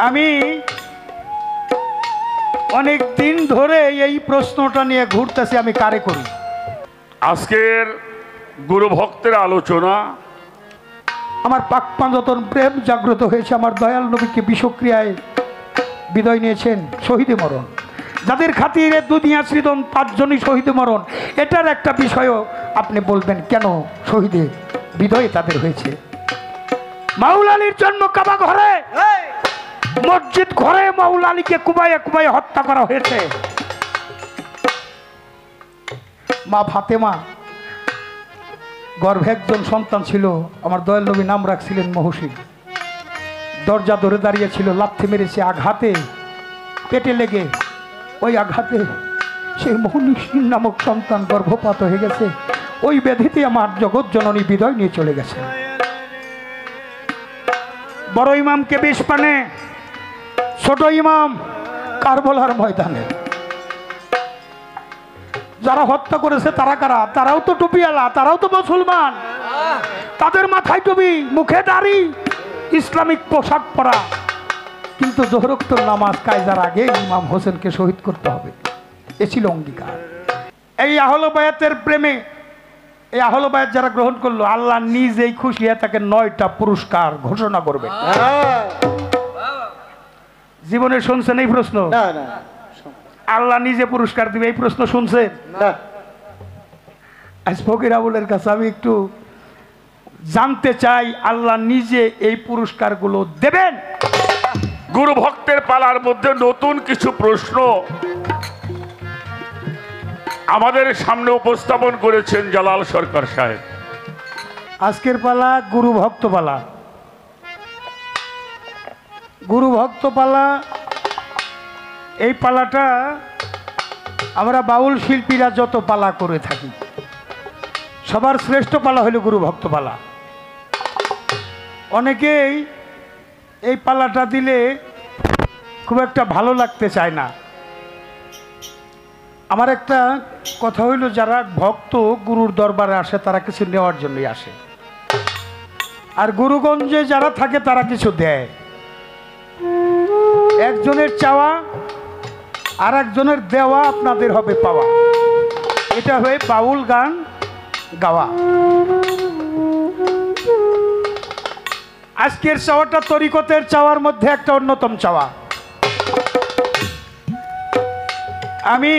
আমি অনেক দিন ধরে এই প্রশ্নটা নিয়ে ঘুরতেছি, আমি কারে করি। আজকের গুরু ভক্তের আলোচনা। আমার পাকপাঞ্জতন প্রেম জাগ্রত হয়েছে, আমার দয়াল নবীকে বিষক্রিয়ায় বিদায় নিয়েছেন, শহীদে মরণ। যাদের খাতিরে দুনিয়া সৃজন 5 জনই শহীদে মরণ। এটার একটা বিষয়ও আপনি বলবেন কেন শহীদে বিদায় তাদের হয়েছে। মাওলা আলীর জন্ম কাবা ঘরে, মসজিদ ঘরে মাওলা আলীকে কুবাইয়ে কুবাইয়ে হত্যা করা হয়েছে। মা ফাতেমা গর্ভে একজন সন্তান ছিল, আমার দয়াল নবী নাম রাখছিলেন মহসিন। দরজা ধরে দাঁড়িয়েছিল, লাথি মেরেছে আঘাতে, পেটে লেগে। ওই আঘাতে সেই মহসিন নামক সন্তান গর্ভপাত হয়ে গেছে। ওই ব্যাধিতে আমার জগৎ জননী বিদায় নিয়ে চলে গেছে। বড় ইমামকে বিষ পানে, ছোট ইমাম কারবালার ময়দানে। যারা হত্যা করেছে তারা কারা? তারাও তো টুপিওয়ালা, তারাও তো মুসলমান। তাদের মাথায় টুপি, মুখে দাড়ি, ইসলামিক পোশাক পরা, কিন্তু জোহরোক্তর নামাজ কায়দার আগে ইমাম হোসেনকে শহীদ করতে হবে, এ ছিল অঙ্গীকার। এই আহলে বায়াতের প্রেমে, এই আহলে বায়াত যারা গ্রহণ করলো, আল্লাহ নিজেই খুশি হয়ে তাকে 9টা পুরস্কার ঘোষণা করবে। জীবনে শুনছেন এই প্রশ্ন? আল্লাহ নিজে পুরস্কার দিবে, এই প্রশ্ন শুনছেন? আজ ফকির আবুলের কাছে আমি একটু জানতে চাই, আল্লাহ নিজে এই পুরস্কারগুলো দেবেন? গুরু ভক্তের পালার মধ্যে নতুন কিছু প্রশ্ন আমাদের সামনে উপস্থাপন করেছেন জালাল সরকার সাহেব। আজকের পালা গুরু ভক্ত পালা। গুরু ভক্ত পালা, এই পালাটা আমরা বাউল শিল্পীরা যত পালা করে থাকি, সবার শ্রেষ্ঠ পালা হলো গুরু ভক্ত পালা। অনেকেই এই পালাটা দিলে খুব একটা ভালো লাগতে চায় না। আমার একটা কথা হইল, যারা ভক্ত গুরুর দরবারে আসে তারা কিছু নেওয়ার জন্যই আসে, আর গুরুগঞ্জে যারা থাকে তারা কিছু দেয়। একজনের চাওয়া আর একজনের দেওয়া আপনাদের হবে পাওয়া। এটা হয়ে বাউল গান গাওয়া। আজকের চাওয়াটা তরিকতের চাওয়ার মধ্যে একটা অন্যতম চাওয়া। আমি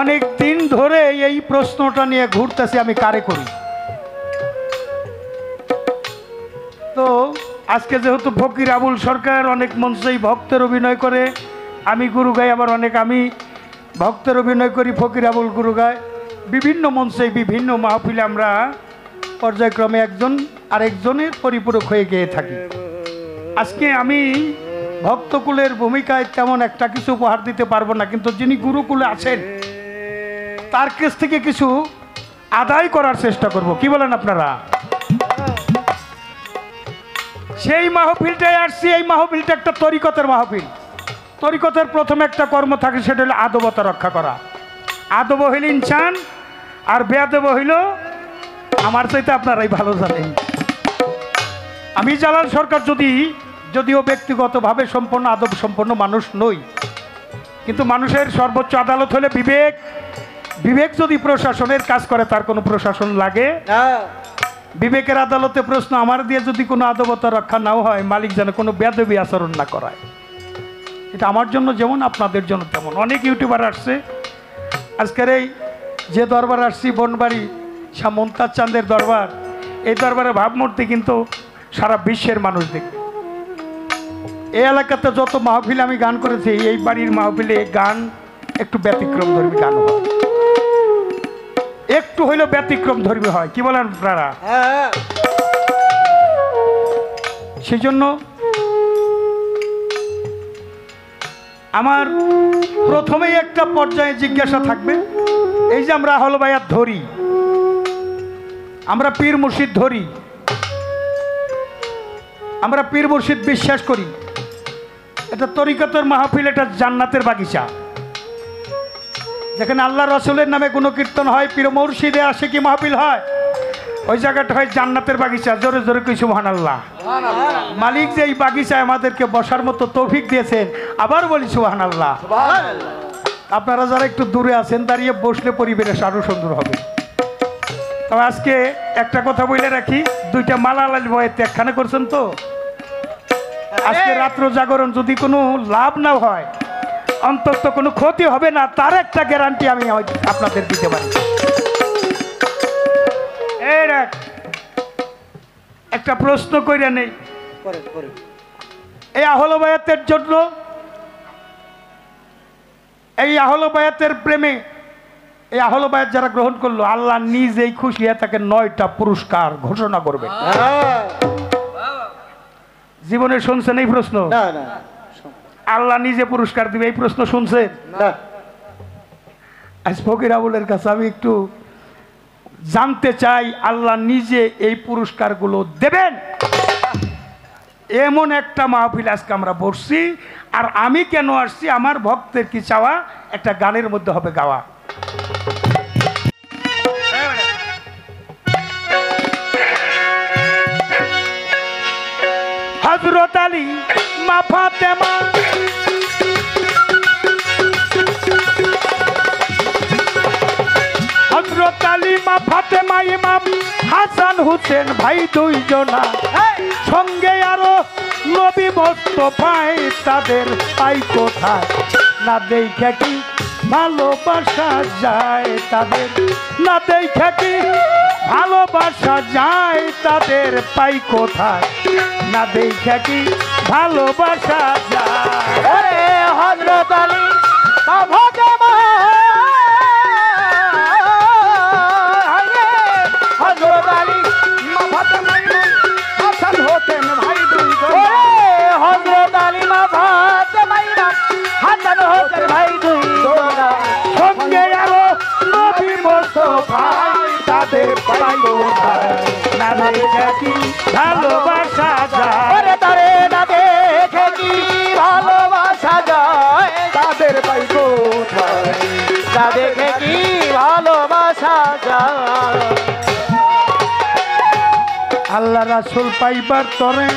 অনেক দিন ধরে এই প্রশ্নটা নিয়ে ঘুরতেছি, আমি কারে করি। তো আজকে যেহেতু ফকির আবুল সরকার অনেক মঞ্চেই ভক্তের অভিনয় করে, আমি গুরু গাই, আবার অনেক আমি ভক্তের অভিনয় করি, ফকির আবুল গুরু গায়। বিভিন্ন মঞ্চে বিভিন্ন মাহফিলে আমরা পর্যায়ক্রমে একজন আরেকজনের পরিপূরক হয়ে গিয়ে থাকি। আজকে আমি ভক্তকুলের ভূমিকায় তেমন একটা কিছু উপহার দিতে পারবো না, কিন্তু যিনি গুরুকুলে আছেন তার কাছ থেকে কিছু আদায় করার চেষ্টা করব। কি বলেন আপনারা? সেই মাহফিলটাই আসছি। এই মাহফিলটা একটা তরিকতের মাহফিল। তরিকতের প্রথমে একটা কর্ম থাকে, সেটা হলো আদবতা রক্ষা করা। আদব হইল ইনসান, আর বেয়াদব হইল আমার চাইতে আপনারাই ভালো জানেন। আমি জালাল সরকার যদিও ব্যক্তিগতভাবে সম্পন্ন আদব সম্পন্ন মানুষ নই, কিন্তু মানুষের সর্বোচ্চ আদালত হলে বিবেক। বিবেক যদি প্রশাসনের কাজ করে, তার কোনো প্রশাসন লাগে না। বিবেকের আদালতে প্রশ্ন, আমার দিয়ে যদি কোনো আদবতা রক্ষা নাও হয়, মালিক যেন কোনো বেয়াদবি আচরণ না করায়। এটা আমার জন্য যেমন, আপনাদের জন্য তেমন। অনেক ইউটিউবার আসছে। আজকের এই যে দরবার আসছি, বনবাড়ি শাহ মুমতাজ চাঁদের দরবার, এই দরবারের ভাবমূর্তি কিন্তু সারা বিশ্বের মানুষ দেখবে। এই এলাকাতে যত মাহফিল আমি গান করেছি, এই বাড়ির মাহফিলে গান একটু ব্যতিক্রম ধর্মী গান হয়, একটু হইলেও ব্যতিক্রম ধর্মী হয়। কি বলেন আপনারা? সেই জন্য আমার প্রথমেই একটা পর্যায়ে জিজ্ঞাসা থাকবে, এই যে আমরা আহলে বায়াত ধরি, আমরা পীর মুর্শিদ ধরি, আমরা পীর মুর্শিদ বিশ্বাস করি, এটা তরিকতের মাহফিল, এটা জান্নাতের বাগিচা, যেখানে আল্লাহ রসুলের নামে গুণকীর্তন হয়, পীর মুর্শিদে আশিকি মাহফিল হয়। ওই জায়গাটা হয় জান্নাতের বাগিচা। জোরে জোরে কই সুবহানাল্লাহ। মালিক যে এই বাগিচায় আমাদেরকে বসার মতো তৌফিক দিয়েছেন, আবার বলি সুবহানাল্লাহ। আপনারা যারা একটু দূরে আছেন দাঁড়িয়ে বসলে পরিবেশ আরো সুন্দর হবে। তবে আজকে একটা কথা বলে রাখি, দুইটা মালালাল বয়ে ত্যাগখানে করছেন তো, আজকে রাত্র জাগরণ যদি কোনো লাভ না হয়, অন্তত কোনো ক্ষতি হবে না, তার একটা গ্যারান্টি আমি আপনাদের দিতে পারি। এই রাখ, একটা প্রশ্ন কইরা নেই, এই আহলে বায়াতের জন্য, এই আহলে বায়াতের প্রেমে, এই আহলে বায়াত যারা গ্রহণ করলো, আল্লাহ নিজেই খুশি হয়ে তাকে 9টা পুরস্কার ঘোষণা করবে। জীবনে শুনছেন এই প্রশ্ন? আল্লাহ নিজে পুরস্কার দিবে, এই প্রশ্ন শুনছেন? আজ ফকির আবুলের কাছে আমি একটু জানতে চাই, আল্লাহ নিজে এই পুরস্কারগুলো দেবেন এমন একটা মাহফিল আজকে আমরা বসছি। আর আমি কেন আসছি, আমার ভক্তের কি চাওয়া, একটা গানের মধ্যে হবে গাওয়া। হযরত আলী মা ফাতেমা, হযরত আলী মা ফাতেমা, ইমাম হাসান হুসেন ভাই দুইজনা, সঙ্গে আরো নবী মুস্তাফায়, তাদের পাই কোথায় না দেখে কি ভালোবাসা যায়, তাদের না দেখে কি ভালোবাসা যায়, তাদের পাই কোথায় না দেখে কি ভালোবাসা যায়। হযরত আলী মা ফাতেমা, হযরত আলী মা ফাতেমা, হাসান হোসেন ভাই দুইজন, হযরত আলী মা ফাতেমা, হাসান হোসেন ভাই দুইজন, সঙ্গে আরো নবী মুস্তাফায়, তাদের পাই কোথায় না দেখে কি ভালোবাসা যায়, তারে না দেখে কি ভালোবাসা যায়, তাদের পাই কোথায় না দেখে কি ভালোবাসা যায়। আল্লাহ রাসূল পাইবার তরে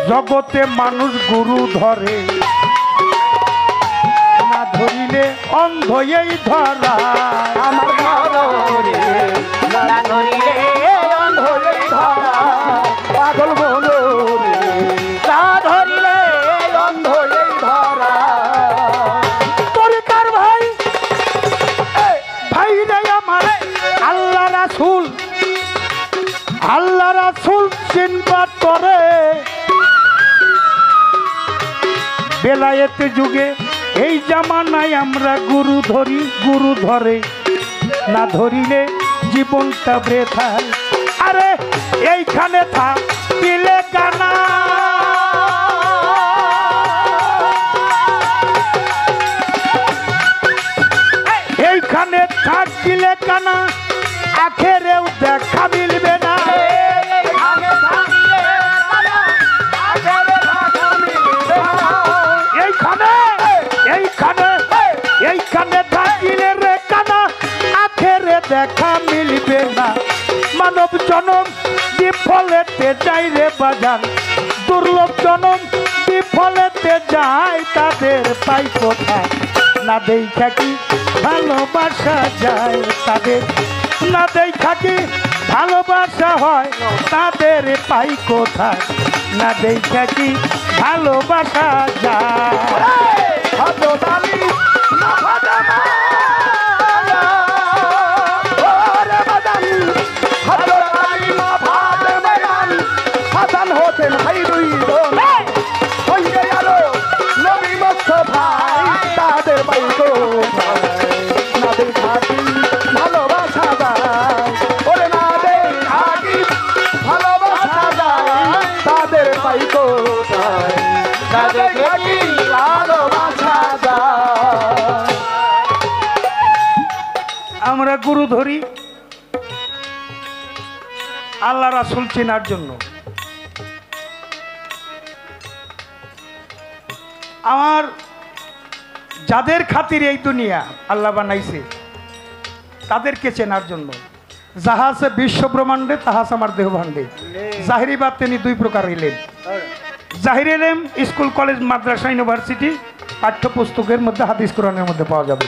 জগতে মানুষ গুরু ধরে, না ধরিলে অন্ধ এই ধরা, আমার ঘরে না ধরিলে অন্ধ এই ধরা, পাগল বলো রে, না ধরিলে অন্ধ এই ধরা। তরিকার ভাই, ভাই রে আমার আল্লাহ রাসূল, আল্লাহ রাসূল চিনবার করে বেলায়েত যুগে এই জামানায় আমরা গুরু ধরি, গুরু ধরে না ধরিলে জীবনটা বৃথায়। আরে এইখানে থাকিলে কানা, এইখানে থাকিলে কানা, আখেরেও দেখা মিলবে না, এইখানে এইখানে এইখানে থাকিলে রে কানা, আখেরে দেখা মিলবে না। মানব জনম বিফলেতে যায় রে বাজান, দুর্লভ জনম বিফলেতে যায়, তাদের পাই কোথায় না দেখা কি ভালোবাসা যায়, তাদের না দেখা কি ভালোবাসা হয়, তাদের পাই কোথায় না দেখা কি ভালোবাসা যায়। হযরত আলী মা ফাতেমা, ওরে বাজান, হযরত আলী মা ফাতেমা, হাসান হোসেন ভাই দুইজন, সঙ্গে আরো নবী মুস্তাফায়, তাদের পাই কোথায় না দেখা কি ভালোবাসা যায়, ওরে না দেখা কি ভালোবাসা যায়, তাদের পাই কোথায় না দেখা কি ভালোবাসা যায়। আমরা গুরু ধরি আল্লাহ রাসূল চেনার জন্য। আমার যাদের খাতির এই দুনিয়া আল্লাহ বানাইছে, তাদেরকে চেনার জন্য। যাহা আছে বিশ্ব ব্রহ্মাণ্ডে তাহা আছে আমার দেহ ভাণ্ডে। জাহিরি বাতেনি দুই প্রকার এলেম। জাহির এলেম স্কুল কলেজ মাদ্রাসা ইউনিভার্সিটি পাঠ্যপুস্তকের মধ্যে হাদিস কোরআনের মধ্যে পাওয়া যাবে,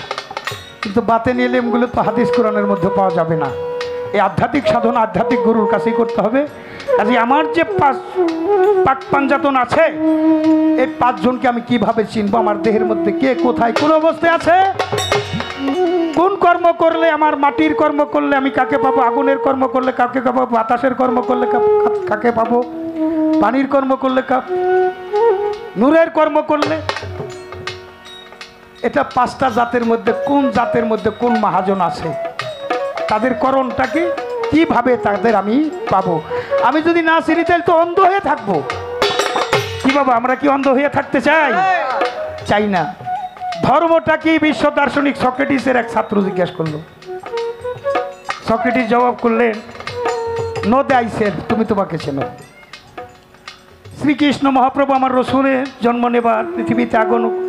কিন্তু বাতেনি এলেমগুলো তো হাদিস কোরআনের মধ্যে পাওয়া যাবে না। এই আধ্যাত্মিক সাধনা আধ্যাত্মিক গুরুর কাছেই করতে হবে। কাজে আমার যে পাক পাঞ্জাতন আছে, এই পাঁচজনকে আমি কিভাবে চিনবো? আমার দেহের মধ্যে কে কোথায় কোন অবস্থায় আছে, কোন কর্ম করলে, আমার মাটির কর্ম করলে আমি কাকে পাবো, আগুনের কর্ম করলে কাকে পাবো, বাতাসের কর্ম করলে কাকে পাবো, পানির কর্ম করলে নূরের কর্ম করলে। এটা পাঁচটা জাতের মধ্যে কোন জাতের মধ্যে কোন মহাজন আছে, তাদের করণটা কি, কিভাবে তাদের আমি পাবো? আমি যদি না চিনি তাহলে তো অন্ধ হয়ে থাকবো। কি বাবা, আমরা কি অন্ধ হয়ে থাকতে চাই? চাই না। ধর্মটা কি? বিশ্ব দার্শনিক সক্রেটিসের এক ছাত্র জিজ্ঞাসা করলো। সক্রেটিস জবাব করলেন, নো দ্য আইসেলফ, তুমি তোমাকে চেনো। শ্রীকৃষ্ণ মহাপ্রভু আমার রসুলের জন্ম নেবার পৃথিবীতে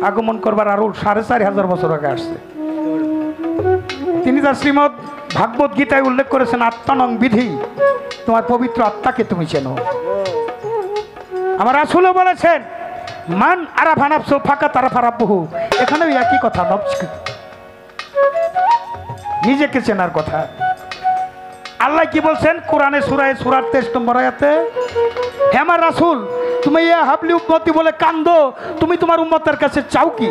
আগমন করবার আরো 4500 বছর আগে আসছে। তিনি তার শ্রীমৎ ভাগবত গীতায় উল্লেখ করেছেন, আত্মানং বিধি, তোমার পবিত্র আত্মাকে তুমি চেনো। আমার রাসূলও বলেছেন, মান আরাফা নাফসু ফাকাত আরাফা রাব্বুহু। এখানেও একই কথা, নিজেকে চেনার কথা। আল্লাহ কি বলছেন কোরআনে সূরা 23 নম্বর আয়াতে, হে আমার রাসূল, তুমি ইয়া হাবলি উম্মতি বলে কান্দো, তুমি তোমার উম্মতের কাছে চাও কি?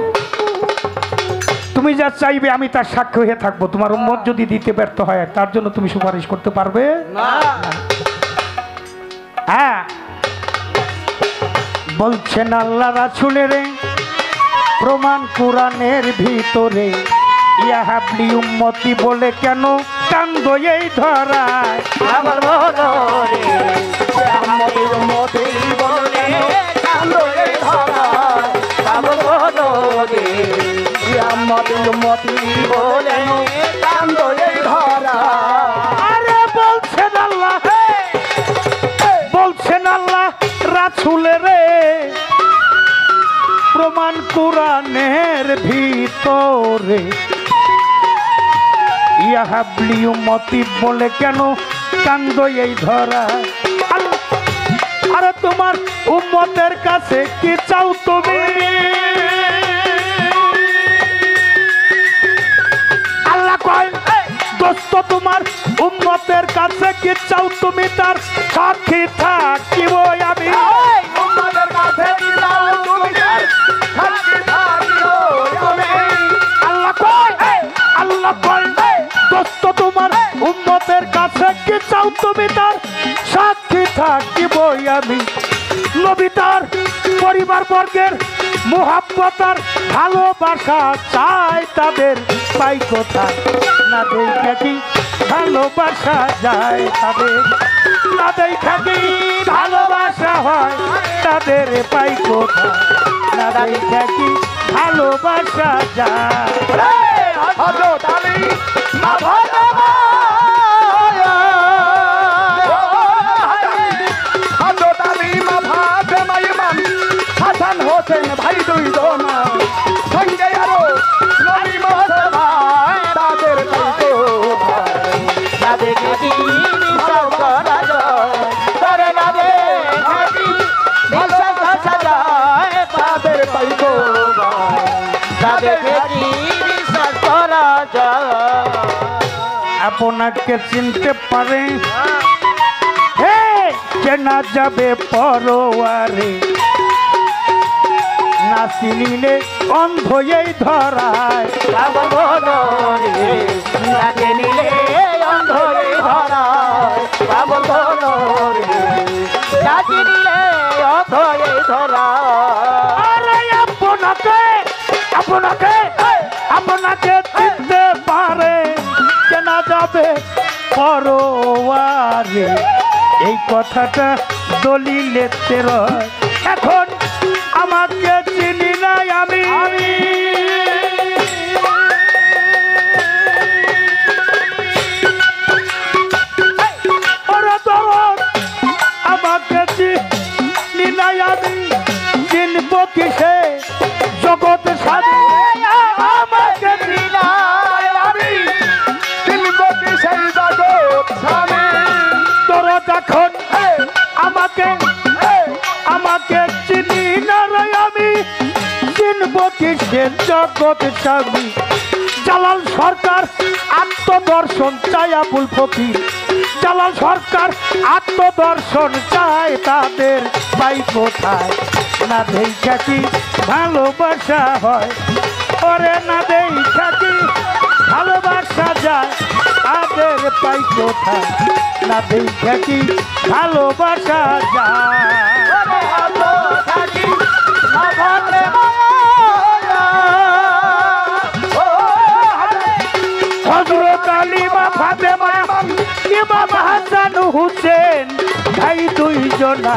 তুমি যা চাইবে আমি তার সাক্ষী হয়ে থাকবো। তোমার উম্মত যদি দিতে ব্যর্থ হয় তার জন্য তুমি সুপারিশ করতে পারবে না। হ্যাঁ, বলছেন আল্লাহ রাসূলের প্রমাণ কোরআনের ভিতরে, ইয়া হাবলি উম্মতি বলে কেন কান্দো এই ধরায়? আমার মনরে আমার উম্মতি বলে কান্দো এই ধরায়। আমার মনরে আমার উম্মতি বলে কান্দো এই ধরায়। আরে বলছেন আল্লাহ, বলছেন আল্লাহ রাসূলের প্রমাণ কোরআনের ভিতরে, ইয়া হাবলি উম্মতি বলে কেন কান্দো এই ধরা? আরে তোমার উম্মতের কাছে কি চাও তুমি? আল্লাহ কয়, দোস্ত তোমার উম্মতের কাছে কি চাও তুমি? তার সাক্ষী থাকিব আমি। উম্মতের কাছে কি চাও তুমি? তার সাক্ষী থাকিব আমি। আল্লাহ কয়, আল্লাহ কয়, দোস্ত তোমার উম্মতের কাছে কি চাও তুমি? তার সাক্ষী থাকিব আমি। নবী তার পরিবার বর্গের মুহাব্বত আর ভালোবাসা চাই, তাদের পাই কোথায়? না দেখা কি ভালোবাসা যায় তাদের, না দেখা কি ভালোবাসা হয় তাদের পাই কোথায়? না দেখা কি ভালোবাসা যায়। হযরত আলী মা হযরত আলী মা ফাতেমা ইমাম হাসান হোসেন ভাই দুইজন সঙ্গে আরো নবী মোহাম্মদ তাদের তো ভাই তাদের কি বিশ্বাস করা যায়? তারে না দেখি বিশ্বাস যায় তাদের পাইতো ভাই তাদের কি বিশ্বাস করা যায়? আপনাকে চিনতে পারে হে চেনা যাবে পরোয়ারে, না চিনিলে অন্ধ এই ধরায়। আমার মনরে তাকে নিলে অন্ধরে ধরায়। আমার মনরে তাকে নিলে অন্ধরে ধরায়। আরে আপনাকে আপনাকে আপনাকে চিনতে পারে চেনা যাবে পরোয়ারে, এই কথাটা দলিলেতে রয়। এখন আমাকে চিনি নাই আমি, আমাকে চিনি নাই আমি, চিনব কিসে জগৎ স্বাধীন? আমাকে আমি চিনব কি সেই জগৎ বকিছেন জগৎ স্বামী জালাল সরকার আত্মদর্শন চায় আবুল ফকির জালাল সরকার আত্মদর্শন চায় তাদের পাই কোথায় না দেখা কি ভালোবাসা হয় ওরে না দেখা কি ভালোবাসা যায় তাদের পাই কোথায় না দেখা কি ভালোবাসা যায় হযরত আলী বা ফাতেমা ইমাম হাসান হুসেন ভাই দুইজনা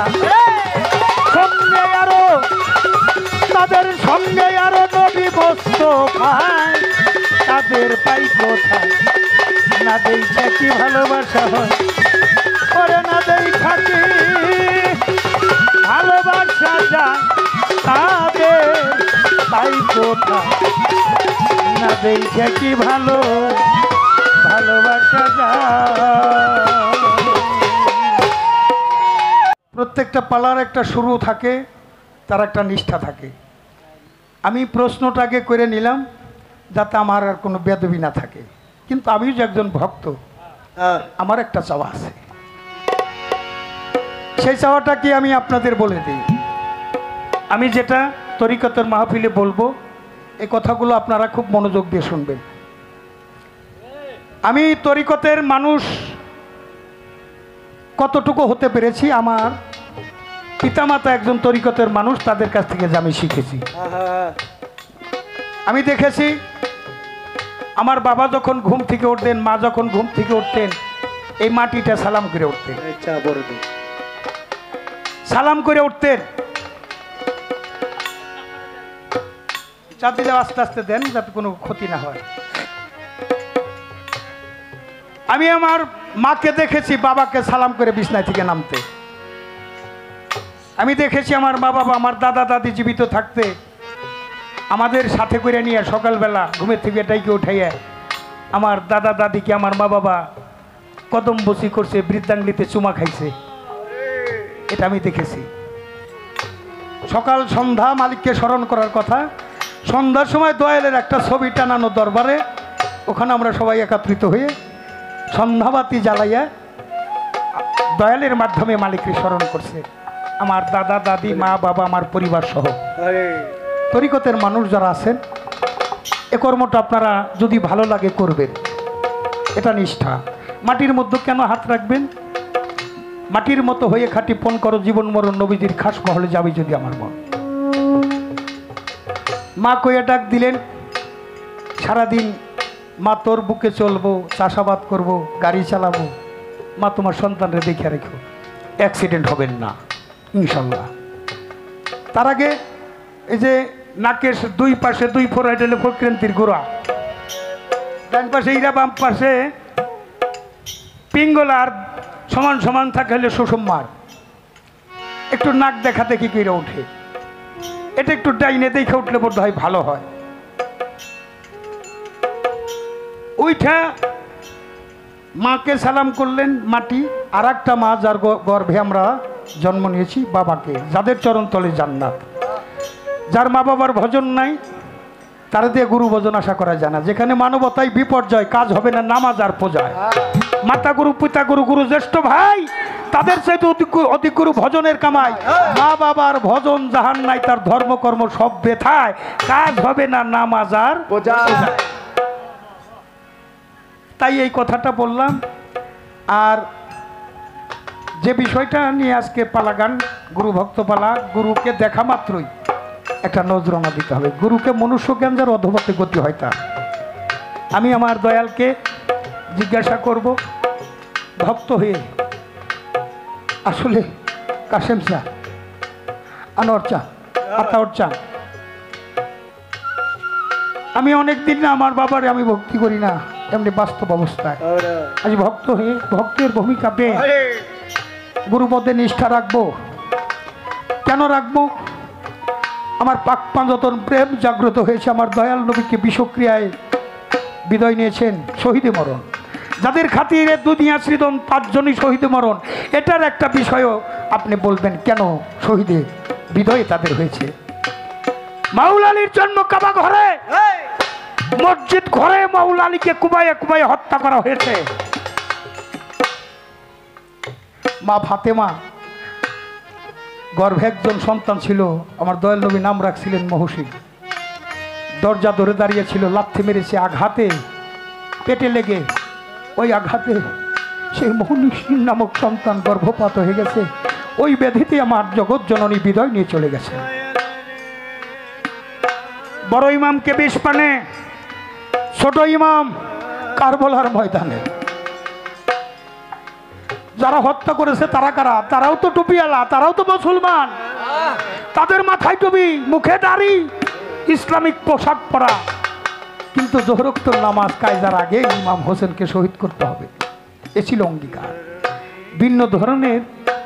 সঙ্গে আরো তাদের সঙ্গে আরো নবী মুস্তাফা তাদের পাই কোথায় না দেখা কি ভালোবাসা হয় ওরে না দেখা কি ভালোবাসা যায় তাদের পাই কোথায় না দেখা কি ভালোবাসা যায়। প্রত্যেকটা পালার একটা শুরু থাকে, তার একটা নিষ্ঠা থাকে। আমি প্রশ্নটাকে করে নিলাম যাতে আমার আর কোনো বেদবি না থাকে, কিন্তু আমি যে একজন ভক্ত আমার একটা চাওয়া আছে, সেই চাওয়াটা কি আমি আপনাদের বলে দিই। আমি যেটা তরিকতের মাহফিলে বলবো এই কথাগুলো আপনারা খুব মনোযোগ দিয়ে শুনবেন। আমি তরিকতের মানুষ কতটুকু হতে পেরেছি, আমার পিতামাতা একজন তরিকতের মানুষ, তাদের কাছ থেকে যে আমি শিখেছি। আমি দেখেছি আমার বাবা যখন ঘুম থেকে উঠতেন, মা যখন ঘুম থেকে উঠতেন, এই মাটিটা সালাম করে উঠতেন, সালাম করে উঠতেন। চাঁদিটা আস্তে আস্তে দেন যাতে কোনো ক্ষতি না হয়। আমি আমার মাকে দেখেছি বাবাকে সালাম করে বিছনায় থেকে নামতে। আমি দেখেছি আমার মা বাবা, আমার দাদা দাদি জীবিত থাকতে আমাদের সাথে করে নিয়ে সকালবেলা ঘুমের থেকে ডাইকে উঠাইয়া আমার দাদা দাদিকে আমার মা বাবা কদম বসি করছে, বৃদ্ধাঙ্গলিতে চুমা খাইছে, এটা আমি দেখেছি। সকাল সন্ধ্যা মালিককে স্মরণ করার কথা। সন্ধ্যার সময় দয়ালের একটা ছবি টানানো দরবারে, ওখানে আমরা সবাই একত্রিত হয়ে সন্ধ্যাবাতি জ্বালাইয়া দয়ালের মাধ্যমে মালিককে স্মরণ করছে আমার দাদা দাদি মা বাবা আমার পরিবার সহ। তরিকতের মানুষ যারা আছেন এ কর্মটা আপনারা যদি ভালো লাগে করবেন, এটা নিষ্ঠা। মাটির মধ্যে কেন হাত রাখবেন? মাটির মতো হয়ে খাটি পণ করো জীবন মরণ নবীজির খাস মহলে যাবে যদি আমার মন। মা কইয়া ডাক দিলেন, সারাদিন মা তোর বুকে চলবো, চাষাবাদ করব, গাড়ি চালাবো, মা তোমার সন্তানরে দেখে রেখো, অ্যাক্সিডেন্ট হবেন না ইনশাল্লাহ। তার আগে এই যে নাকের দুই পাশে দুই ফোড়া হলে ফক্রান্তির গোড়া, ডান পাশে ইরা, বাম পাশে পিঙ্গলা, আর সমান সমান থাকে হলে সুষমার। একটু নাক দেখা দেখি কইরা ওঠে, এটা একটু ডাইনে দেখে উঠলে বোধ হয় ভালো হয়। ওইটা মাকে সালাম করলেন মাটি, আর একটা মা যার গর্ভে আমরা জন্ম নিয়েছি, বাবাকে, যাদের চরণ তলে জান্নাত। যার মা বাবার ভজন নাই তারা দিয়ে গুরু ভজন আশা করা যায় না। যেখানে মানবতায় বিপর্যয়, কাজ হবে না নামাজ আর পূজায়। মাতা গুরু পিতা গুরু গুরু জ্যেষ্ঠ ভাই তাদের চাইতে অধিক গুরু ভজনের কামাই। মা বাবার ভজন জাহান নাই, তার ধর্মকর্ম সব বেথায়, কাজ হবে না নামাজ আর পূজায়। তাই এই কথাটা বললাম। আর যে বিষয়টা নিয়ে আজকে পালা গান, গুরু ভক্ত পালা, গুরুকে দেখা মাত্রই একটা নজরানা দিতে হবে। গুরুকে মনুষ্য জ্ঞান যার অধবর্তী গতি হয় তা। আমি আমার দয়ালকে জিজ্ঞাসা করব, ভক্ত হয়ে আসলে কাশেম চা, আনোয়ার চা, আতাউর চা, আমি অনেকদিন না আমার বাবারে আমি ভক্তি করি না, এমনি বাস্তব অবস্থায় আজ ভক্ত হয়ে ভক্তের ভূমিকা পেয়ে গুরুপদে নিষ্ঠা রাখবো। কেন রাখবো? আমার পাক পাঞ্জতন প্রেম জাগ্রত হয়েছে, আমার দয়াল নবীকে বিষক্রিয়ায় বিদায় নিয়েছেন, শহীদে মরণ। যাদের খাতিরে দুনিয়া সৃজন 5 জনই শহীদে মরণ। এটার একটা বিষয়ও আপনি বলবেন কেন শহীদে বিদায় তাদের হয়েছে। মাওলা আলীর জন্য কাবা ঘরে মসজিদ ঘরে মাওলা আলীকে কুবাইয়ে কুবাইয়ে হত্যা করা হয়েছে। মা ফাতেমা গর্ভে একজন সন্তান ছিল, আমার দয়াল নবী নাম রাখছিলেন মহসিন। দরজা ধরে দাঁড়িয়েছিল, লাথি মেরেছে আঘাতে, পেটে লেগে ওই আঘাতে সেই মহসিন নামক সন্তান গর্ভপাত হয়ে গেছে। ওই ব্যাধিতে আমার জগৎ জননী বিদায় নিয়ে চলে গেছে। বড় ইমামকে বিষ পানে, ছোট ইমাম কারবালার ময়দানে। যারা হত্যা করেছে তারা কারা? তারাও তো টুপিওয়ালা, তারাও তো মুসলমান, তাদের মাথায় টুপি, মুখে দাড়ি, ইসলামিক পোশাক পরা, কিন্তু জোহরোক্তর নামাজ কায়দার আগে ইমাম হোসেনকে শহীদ করতে হবে, এ ছিল অঙ্গীকার।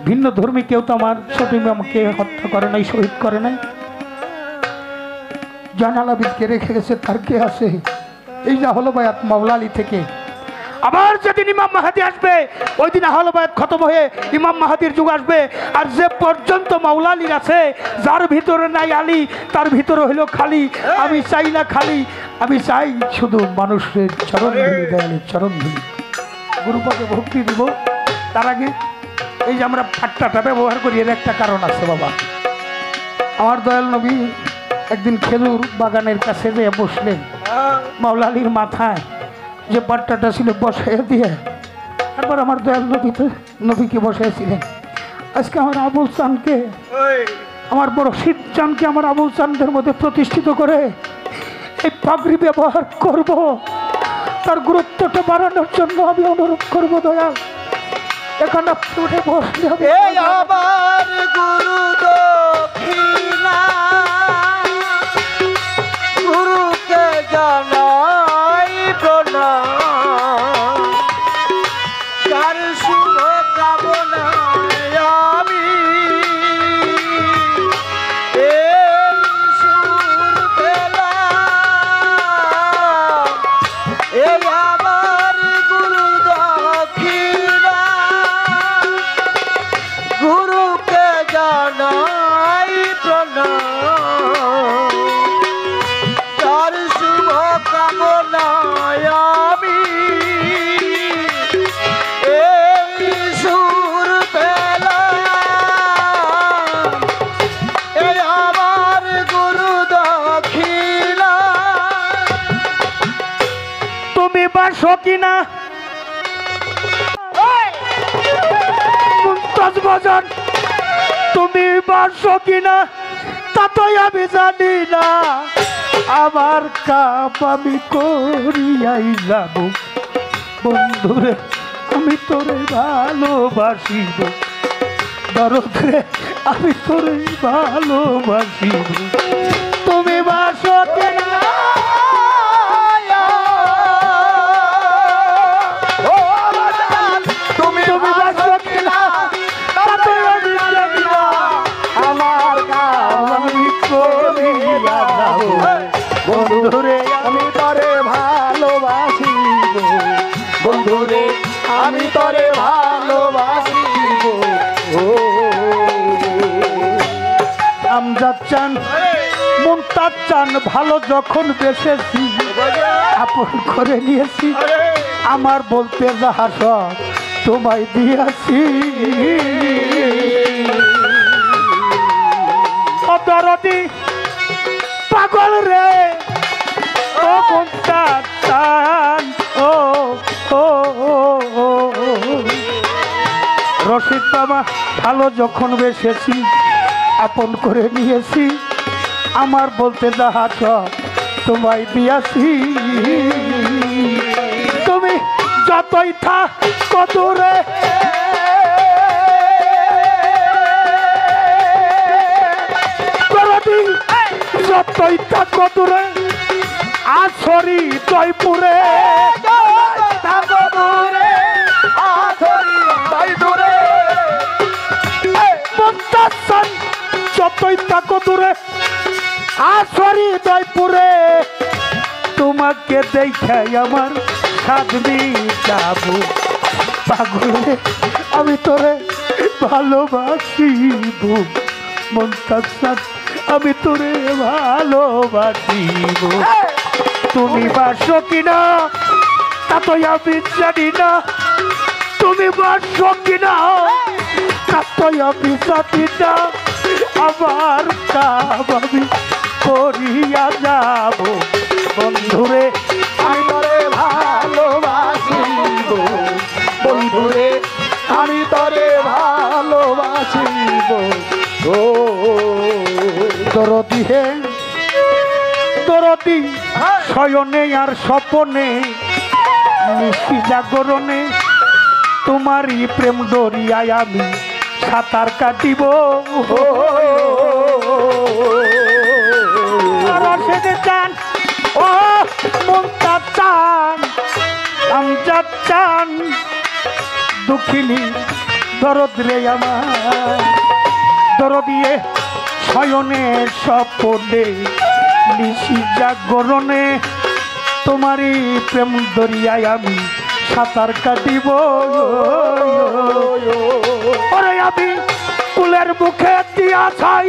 ভিন্ন ধর্মী কেউ তো আমার ছোট ইমামকে হত্যা করে নাই, শহীদ করে নাই। জয়নাল আবিদকে রেখে গেছে, তার কে আছে? এই যে হলো বায়াত মাওলা আলী থেকে। আবার যেদিন ইমাম মাহাদি আসবে ওই দিন আহলে বায়াত খতম হয়ে ইমাম মাহাদির যুগ আসবে। আর যে পর্যন্ত মাওলা আলীর আছে, যার ভিতরে নাই আলী তার ভিতরে হইল খালি। আমি চাই না খালি, আমি চাই শুধু মানুষের চরণ ধুলি, দয়ালের চরণ ধুলি। গুরুপদে ভক্তি দিব। তার আগে এই যে আমরা ঠাট্টাটা ব্যবহার করি, এর একটা কারণ আছে বাবা। আমার দয়াল নবী একদিন খেজুর বাগানের কাছে যেয়ে বসলেন, মাওলা আলীর মাথায় যে বাট্টাটা ছিল বসাইয়া দিয়ে তারপর আমার দয়াল নবীকে বসাইছিলেন। আজকে আমার আবুল চানকে, আমার বড় শীত চানকে আমার আবুল চানদের মধ্যে প্রতিষ্ঠিত করে এই পাগড়ি ব্যবহার করব, তার গুরুত্বটা বাড়ানোর জন্য আমি অনুরোধ করব দয়াল এখানে উঠে বসলে হবে। আবার গুরু দক্ষিণা গুরুকে জানাই প্রণাম, তার শুভ কামনায় আমি এই সুর পেলাম। এই আবার গুরু দক্ষিণা গুরুকে জানাই প্রণাম, তার শুভ কামনায় আমি এই সুর পেলাম। এই আমার গুরু দক্ষিণা। তুমি বাসো কিনা মুমতাজ বাজান, তুমি বাসো কিনা তা তো আমি জানি না। আমার কাপ আমি করিয়াই যাব বন্ধুরে, আমি তোরে ভালোবাসিব, দরদরে আমি তোরে ভালোবাসিব। তুমি বাসো কিনা তুমি বাসো কিনা তাতে আমি জানি না। আমার কাম আমি করিয়া যাব বন্ধুরে, আমি তরে ভালোবাসিব বন্ধুরে, আমি তরে ভালোবাসিব। আমজাদ চান মুমতাজ চান ভালো যখন বেসেছি, আপন করে নিয়েছি, আমার বলতে যাহা সব তোমায় দিয়াছি। দরদি পাগল রে ও মুমতাজ চান, ও ও রশিদ বাবা ভালো যখন বেসেছি, আপন করে নিয়েছি, আমার বলতে যাহা সব তোমায় দিয়াছি। তুমি যতই থাকো দূরে, যতই থাকো দূরে, আছরি জয়পুরে, যতই থাকো দূরে আছরি জয়পুরে, তোমাকে দেখে আমার সাধবি যাবো পাগলে, আমি তোরে ভালোবাসিব মুমতাজ, আমি তোরে ভালোবাসিব তুমি বাসো কিনা তা তো আমি জানি না তুমি বাসো কিনা তা তো আমি জানি না আমার কাম আমি করিয়া যাব বন্ধুরে আমি তোরে ভালোবাসিব বন্ধুরে আমি তোরে ভালোবাসিব ও দরদি হে দরদি শয়নে আর স্বপনে নিশি জাগরণে তোমারই প্রেম দরিয়ায় আমি সাঁতার কাটিব রসেদে চান ও মনটা চান আমজাদ চান দুঃখিনী দরদ রে আমার দরদিয়ে শয়নে স্বপনে নিশি জাগরণে তোমারই প্রেম দরিয়ায় আমি সাঁতার কাটিব ওরে আমি কুলের মুখে দিয়া চাই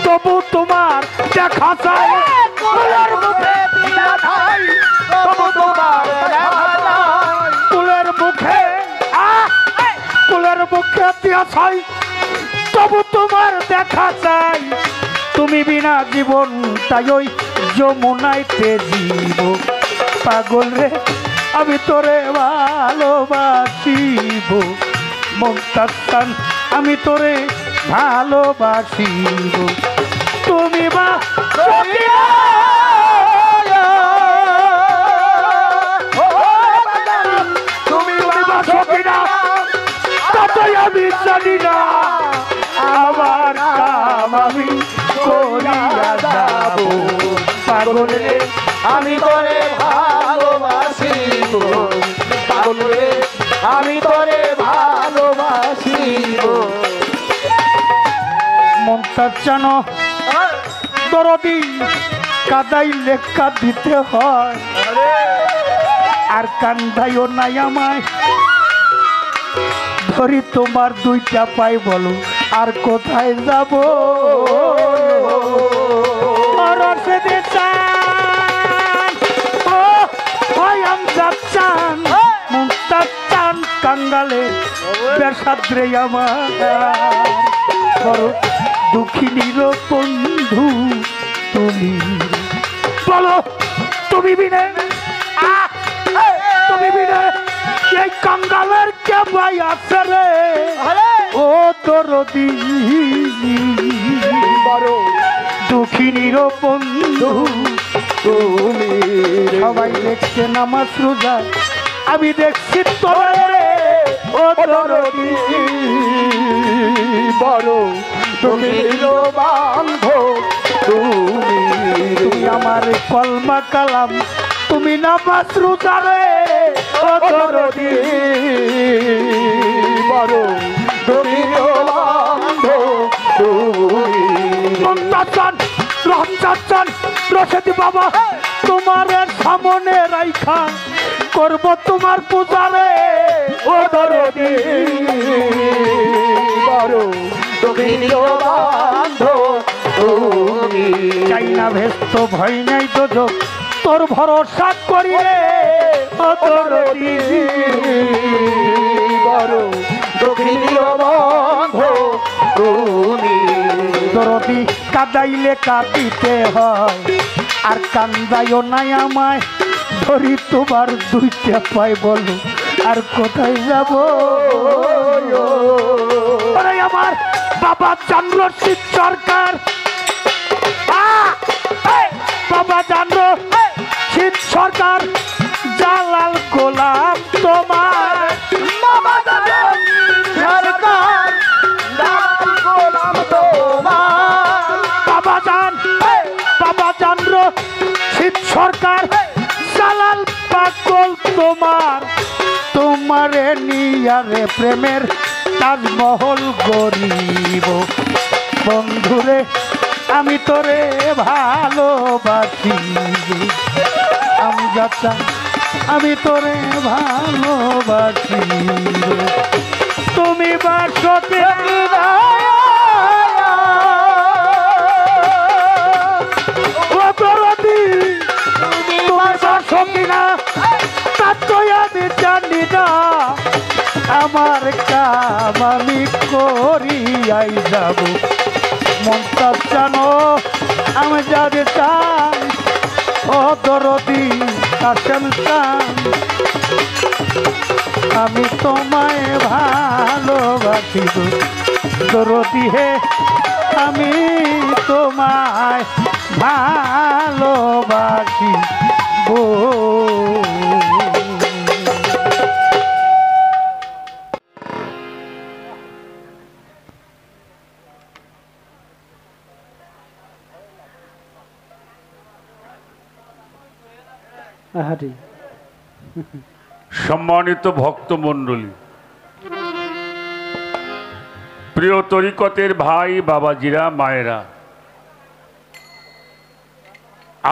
তবু তোমার দেখা চাই কুলের মুখে দিয়া ঠাই তবু তোমার দেখা যায় কুলের মুখে কুলের মুখে দিয়া চাই তবু তোমার দেখা চাই তুমি বিনা জীবন তাই ওই যমুনাইতে জীব পাগল রে আমি তোরে ভালোবাসিব মমতাস্তান আমি তোরে ভালোবাসিব তুমি বা তুমি বাসো কিনা তাই আমি জানি না আমার কাম আমি করিয়া যাব পাগল রে আমি তোরে ভালোবাসিব পাগল রে আমি তোরে ভালোবাসিব মমতাজ জানো দরদি কাদাইলে কাঁদিতে হয় আর কান্দাইও নাই আমায় ধরি তোমার দুইটা পাই বলো আর কোথায় যাব রসেদে চান ও হয় আমজাদ চান মমতাজ চান কাঙ্গালে বেসাদ্রে আমার বড় দুঃখিনীর বন্ধু তুমি বলো তুমি বিনে তুমি বিনে এই কাঙ্গালের কে ভাই আছে রে ও দরদি বড় দুঃখিনীর বন্ধু তুমি সবাই দেখছে নামাজ রোজা আমি দেখছি তোরে ও দরদি বড় তুমি বান্ধব তুমি তুমি আমার কলমা কালাম তুমি নামাজ রোজা রে ও দরদি বড় তুমি বান্ধব তুমি মমতাজ রহমজাদ রশেদি বাবা তোমার সামনে রাইখা করব তোমার পূজারে ও দরদি বড় তুমি বান্ধব তুমি চাই না ভেস্ত ভয় নাই দোজক তোর ভরসা করি রে ও দরদি বড় দক্ষিণীয় বন্ধ তুমি দরদি কাদাইলে কাঁদিতে হয় আর কান্দাইও নাই আমায় ধরি তোমার দুইটা পাই বলো আর কোথায় যাব আরে আমার বাবা চন্দ্র শীত সরকার বাবা চন্দ্র শীত সরকার জালাল গোলাম তোমার বাবা জানো সরকার লাল গোলাম তোমার বাবা চন্দ্র শীত সরকার জালাল পাগল তোমার তোমারে নিয়ারে প্রেমের তাজমহল গরিব বন্ধুরে আমি তোরে ভালোবাসি আমজাদ চান আমি তোরে ভালোবাসি তুমি বাসকে আমার কাম আমি করিয়াই যাব মনটা জানো আমি যাবে চাই ও দরদি কাশেম চান আমি তোমায় ভালোবাসি দরদি হে আমি তোমায় ভালোবাসি গো। সম্মানিত ভক্তমণ্ডলী, প্রিয় তরিকতের ভাই বাবাজিরা মায়েরা,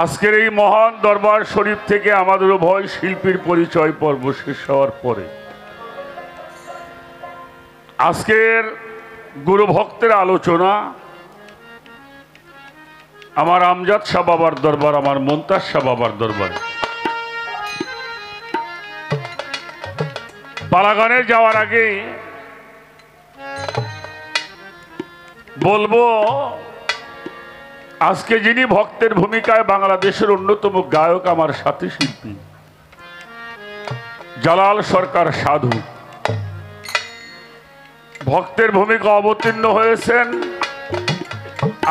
আজকের এই মহান দরবার শরীফ থেকে আমাদের উভয় শিল্পীর পরিচয় পর্ব শেষ হওয়ার পরে আজকের গুরু ভক্তের আলোচনা আমার আমজাদ শাহ বাবার দরবার, আমার মুনতাজ শাহ বাবার দরবারে। পালাগানে যাওয়ার আগে বলবো, আজকে যিনি ভক্তের ভূমিকায় বাংলাদেশের অন্যতম গায়ক, আমার সাথী শিল্পী জালাল সরকার সাধু, ভক্তের ভূমিকা অবতীর্ণ হয়েছেন,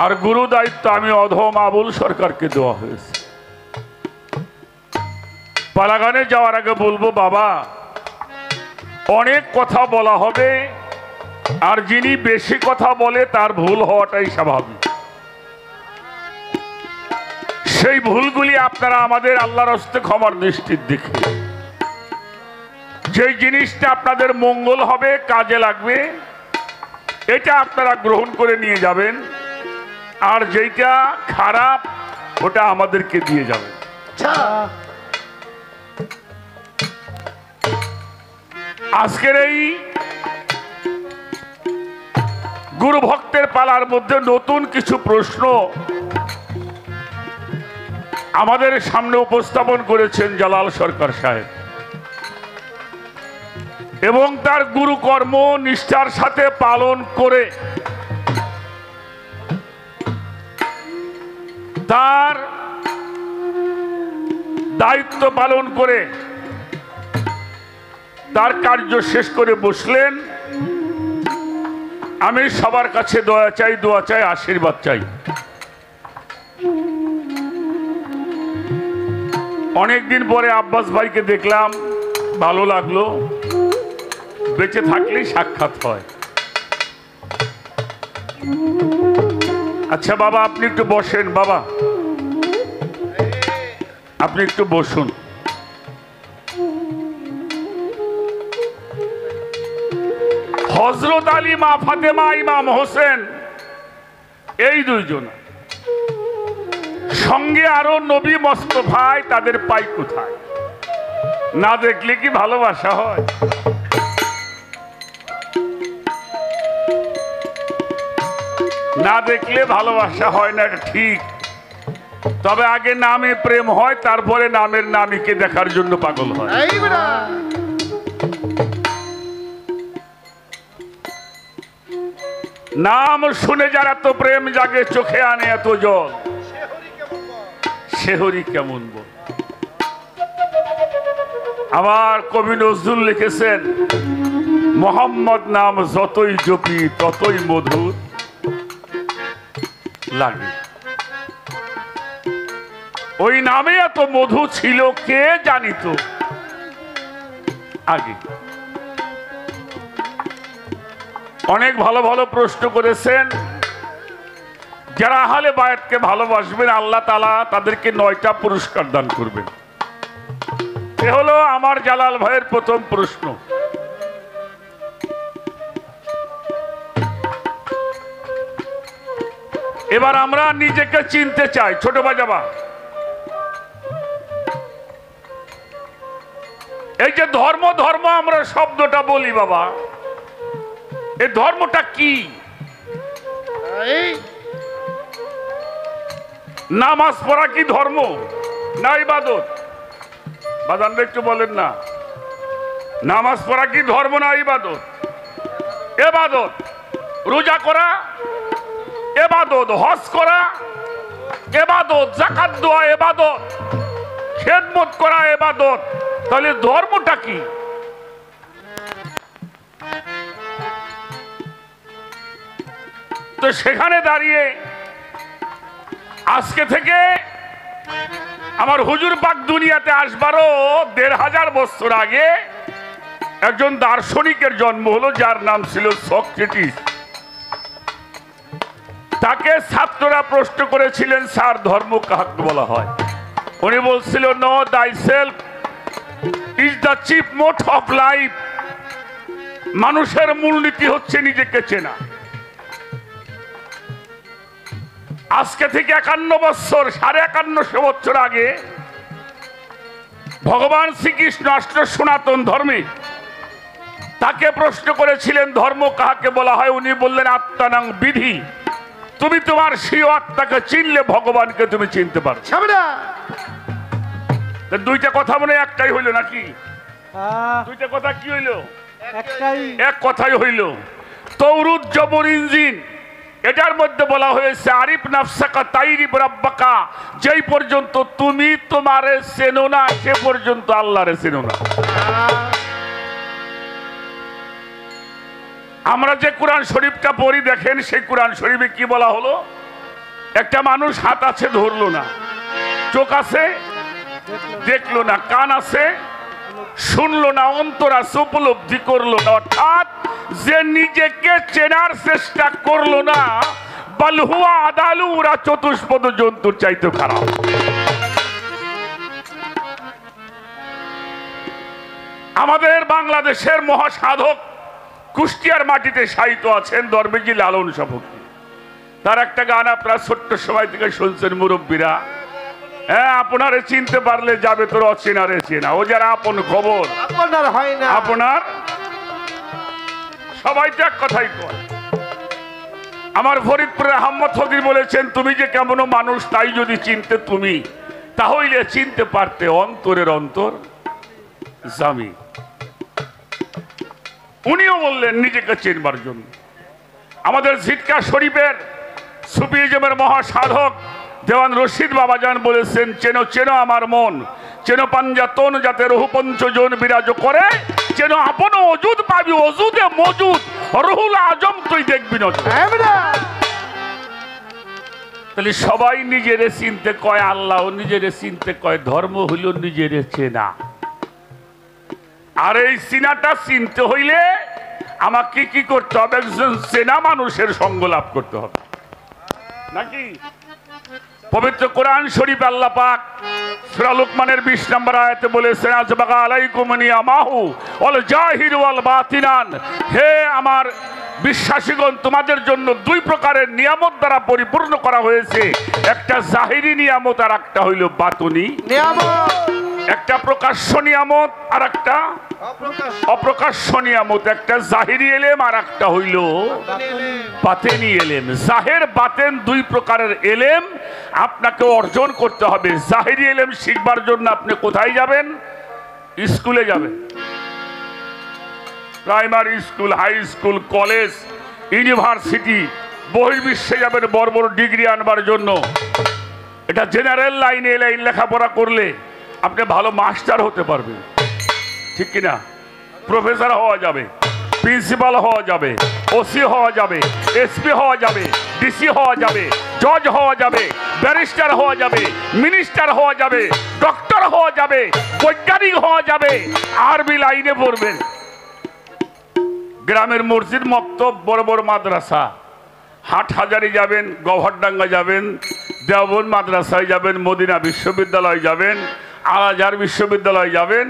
আর গুরু দায়িত্ব আমি অধম আবুল সরকারকে দেওয়া হয়েছে। পালাগানে যাওয়ার আগে বলবো, বাবা অনেক কথা বলা হবে, আর যিনি বেশি কথা বলে তার ভুল হওয়াটাই স্বাভাবিক। সেই ভুলগুলি আপনারা আমাদের আল্লাহর হস্তে ক্ষমার দৃষ্টির দিকে, যে জিনিসটা আপনাদের মঙ্গল হবে, কাজে লাগবে, এটা আপনারা গ্রহণ করে নিয়ে যাবেন, আর যেটা খারাপ ওটা আমাদেরকে দিয়ে যাবেন। আজকের এই গুরু ভক্তের পালার মধ্যে নতুন কিছু প্রশ্ন আমাদের সামনে উপস্থাপন করেছেন জালাল সরকার সাহেব, এবং তার গুরু কর্ম নিষ্ঠার সাথে পালন করে তার দায়িত্ব পালন করে তার কার্য শেষ করে বসলেন। আমি সবার কাছে দোয়া চাই, আশীর্বাদ চাই। অনেকদিন পরে আব্বাস ভাইকে দেখলাম, ভালো লাগলো, বেঁচে থাকলেই সাক্ষাৎ হয়। আচ্ছা বাবা, আপনি একটু বসেন, বাবা আপনি একটু বসুন। হযরত আলী, মা ফাতেমা, ইমাম হোসেন, এই দুইজন, সঙ্গে আরো নবী মোস্তফায়, তাদের পাই কোথায়? না দেখলে কি ভালোবাসা হয়? না দেখলে ভালোবাসা হয় না, এটা ঠিক। তবে আগে নামে প্রেম হয়, তারপরে নামের নামীকে দেখার জন্য পাগল হয়। নাম শুনে যারা তো প্রেম জাগে, চোখে আনে এত জল, শেহরি কেমন বল। আমার কবি নজরুল লিখেছেন, মোহাম্মদ নাম যতই জপি ততই মধুর লাগে। ওই নামে এত মধু ছিল কে জানিত আগে। অনেক ভালো ভালো প্রশ্ন করেছেন। যারা আহলে বায়াতকে ভালোবাসবেন, আল্লাহ তাআলা তাদেরকে 9টা পুরস্কার দান করবেন। এ হলো আমার জালাল ভাইয়ের প্রথম প্রশ্ন। এবার আমরা নিজেকে চিনতে চাই। ছোট বাজাবা, এই যে ধর্ম ধর্ম আমরা শব্দটা বলি বাবা, এই ধর্মটা কি? নামাজ পড়া কি ধর্ম না ইবাদত? বাজানরা একটু বলেন না, নামাজ পড়া কি ধর্ম না ইবাদত? এবাদত। রোজা করা এবাদত, হজ করা এবাদত, যাকাত দেওয়া এবাদত, খেদমত করা এবাদত। তাহলে ধর্মটা কি? তো সেখানে দাঁড়িয়ে আজকে থেকে আমার হুজুর পাক দুনিয়াতে আসবারও ১৫০০ বছর আগে একজন দার্শনিকের জন্ম হলো, যার নাম ছিল সক্রেটিস। তাকে ছাত্ররা প্রশ্ন করেছিলেন, স্যার ধর্ম কাকে বলা হয়? উনি বলছিল, নো দাই সেলফ ইজ দ্য চিফ মোট অফ লাইফ। মানুষের মূলনীতি হচ্ছে নিজেকে চেনা। আজকে থেকে ৫১ বছর, ৫৫০ বছর আগে ভগবান শ্রীকৃষ্ণ আসলো সনাতন ধর্মে। তাকে প্রশ্ন করেছিলেন ধর্ম কাকে বলা হয়? উনি বললেন, আত্মানাং বিধি। তুমি তোমার স্বীয় আত্মাকে চিনলে ভগবানকে তুমি চিনতে পারো। দুইটা কথা মনে একটাই হইল নাকি? দুইটা কথা কি হইল? এক কথাই হইল। তৌরুদ জবর ইঞ্জিন, এটার মধ্যে বলা হয়েছে আরিফ নাফসাকা তাইরিফ রাব্বাকা। যেই পর্যন্ত তুমি তোমারে চেনো না, সে পর্যন্ত আল্লাহরে চেনো না। আমরা যে কোরআন শরীফটা পড়ি দেখেন, সেই কোরআন শরীফে কি বলা হলো? একটা মানুষ হাত আছে ধরলো না, চোখ আছে দেখলো না, কান আছে শুনলো না, অন্তর আছে উপলব্ধি করলো না। অর্থাৎ যে নিজেকে চেনার চেষ্টা করলো না, বালহুয়া আদালু, ওরা চতুষ্পদ জন্তুর চাইতে খারাপ। আমাদের বাংলাদেশের মহাসাধক কুষ্টিয়ার মাটিতে সাহিত্য আছেন দরবেজি লালন সাবকি। তার একটা গান আপনারা ছোট্ট সময় থেকে শুনছেন, মুরব্বীরা। হ্যাঁ, আপনারে চিনতে পারলে যাবে তোর অচেনারে চেনা। ও যারা আপন খবর আপনার হয় না, আপনার সবাই তো এক কথাই কয়। আমার ফরিদপুরের আহমদ ফকির বলেছেন, তুমি যে কেমন মানুষ তাই যদি চিনতে তুমি, তাহলে চিনতে পারতে অন্তরের অন্তর জামি। উনিও বললেন নিজেকে চিনবার জন্য। আমাদের ঝিটকা শরীফের সুফিজমের মহাসাধক দেওয়ান রশিদ বাবাজান বলেছেন, চেনো চেনো আমার মন, চেনো পাঞ্জাতন যাতে রহু পঞ্চজন বিরাজ করে, চেন আপন অজুদ পাবি অজুদে মজুদ, রহুল আজম তুই দেখবি না। তাহলে সবাই নিজেরে চিনতে কয়, আল্লাহ নিজেরে চিনতে কয়। ধর্ম হইল নিজেরে চেনা। আর এই চিনাটা চিনতে হইলে আমাকে কি করতে হবে? একজন চেনা মানুষের সঙ্গ লাভ করতে হবে নাকি? পবিত্র কোরআন শরীফ আল্লাহ পাক সূরা লুকমানের ২০ নম্বর আয়াতে বলেছেন, আজবাগা আলাইকুম নিয়ামাহু ওয়াল জাহির ওয়াল বাতিনান। হে আমার বিশ্বাসীগণ, তোমাদের জন্য দুই প্রকারের নিয়ামত দ্বারা পরিপূর্ণ করা হয়েছে। একটা জাহিরি নিয়ামত আর একটা হইল বাতুনি নিয়ামত। একটা প্রকাশ্য নিয়ামত আর একটা অপ্রকাশ্য নিয়ামত। একটা জাহিরি এলেম আর একটা হইল বাতেনি এলেম। জাহের বাতেন দুই প্রকারের এলেম আপনাকে অর্জন করতে হবে। জাহিরি এলেম শিখবার জন্য আপনি কোথায় যাবেন? স্কুলে যাবেন, primary school, high school, college, university, বহির্বিশ্বে যাবেন বড় বড় ডিগ্রি আনবার জন্য। এটা জেনারেল লাইনে লাইন লেখাপড়া করলে আপনি ভালো মাস্টার হতে পারবেন, ঠিক কিনা? প্রফেসর হওয়া যাবে, প্রিন্সিপাল হওয়া যাবে, ওসি হওয়া যাবে, এসপি হওয়া যাবে, ডিসি হওয়া যাবে, জজ হওয়া যাবে, ব্যারিস্টার হওয়া যাবে, মিনিস্টার হওয়া যাবে, ডক্টর হওয়া যাবে, বৈজ্ঞানিক হওয়া যাবে। আরবি লাইনে পড়বেন। গ্রামের মসজিদ, মক্তব, বড় বড় মাদ্রাসা, হাটহাজারি যাবেন, গভরডাঙ্গা যাবেন, দেওবন্দ মাদ্রাসায় যাবেন, মদিনা বিশ্ববিদ্যালয় যাবেন, আল আজহার বিশ্ববিদ্যালয় যাবেন।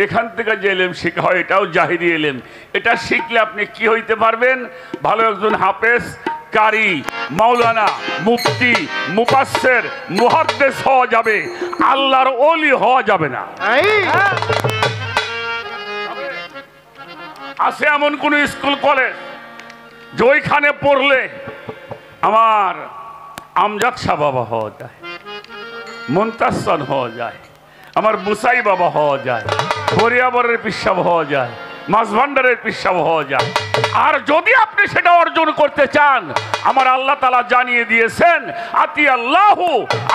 এখান থেকে যে এলেম শেখা হয় এটাও জাহিরি এলেম। এটা শিখলে আপনি কি হইতে পারবেন? ভালো একজন হাফেজ, কারি, মাওলানা, মুফতি, মুফাসসির, মুহাদ্দিস হওয়া যাবে, আল্লাহর ওলি হওয়া যাবে না। আছে এমন কোন স্কুল কলেজ যে ওইখানে পড়লে আমার আমজাদ শাহ বাবা হওয়া যায়, মুনতাজ খান হওয়া যায়, আমার বুসাই বাবা হওয়া যায়, বরিয়াবরের পিসাব হওয়া যায়, মাছ ভান্ডারের পিসাব হওয়া যায়। আর যদি আপনি সেটা অর্জন করতে চান, আমার আল্লাহ তাআলা জানিয়ে দিয়েছেন, আতি আল্লাহু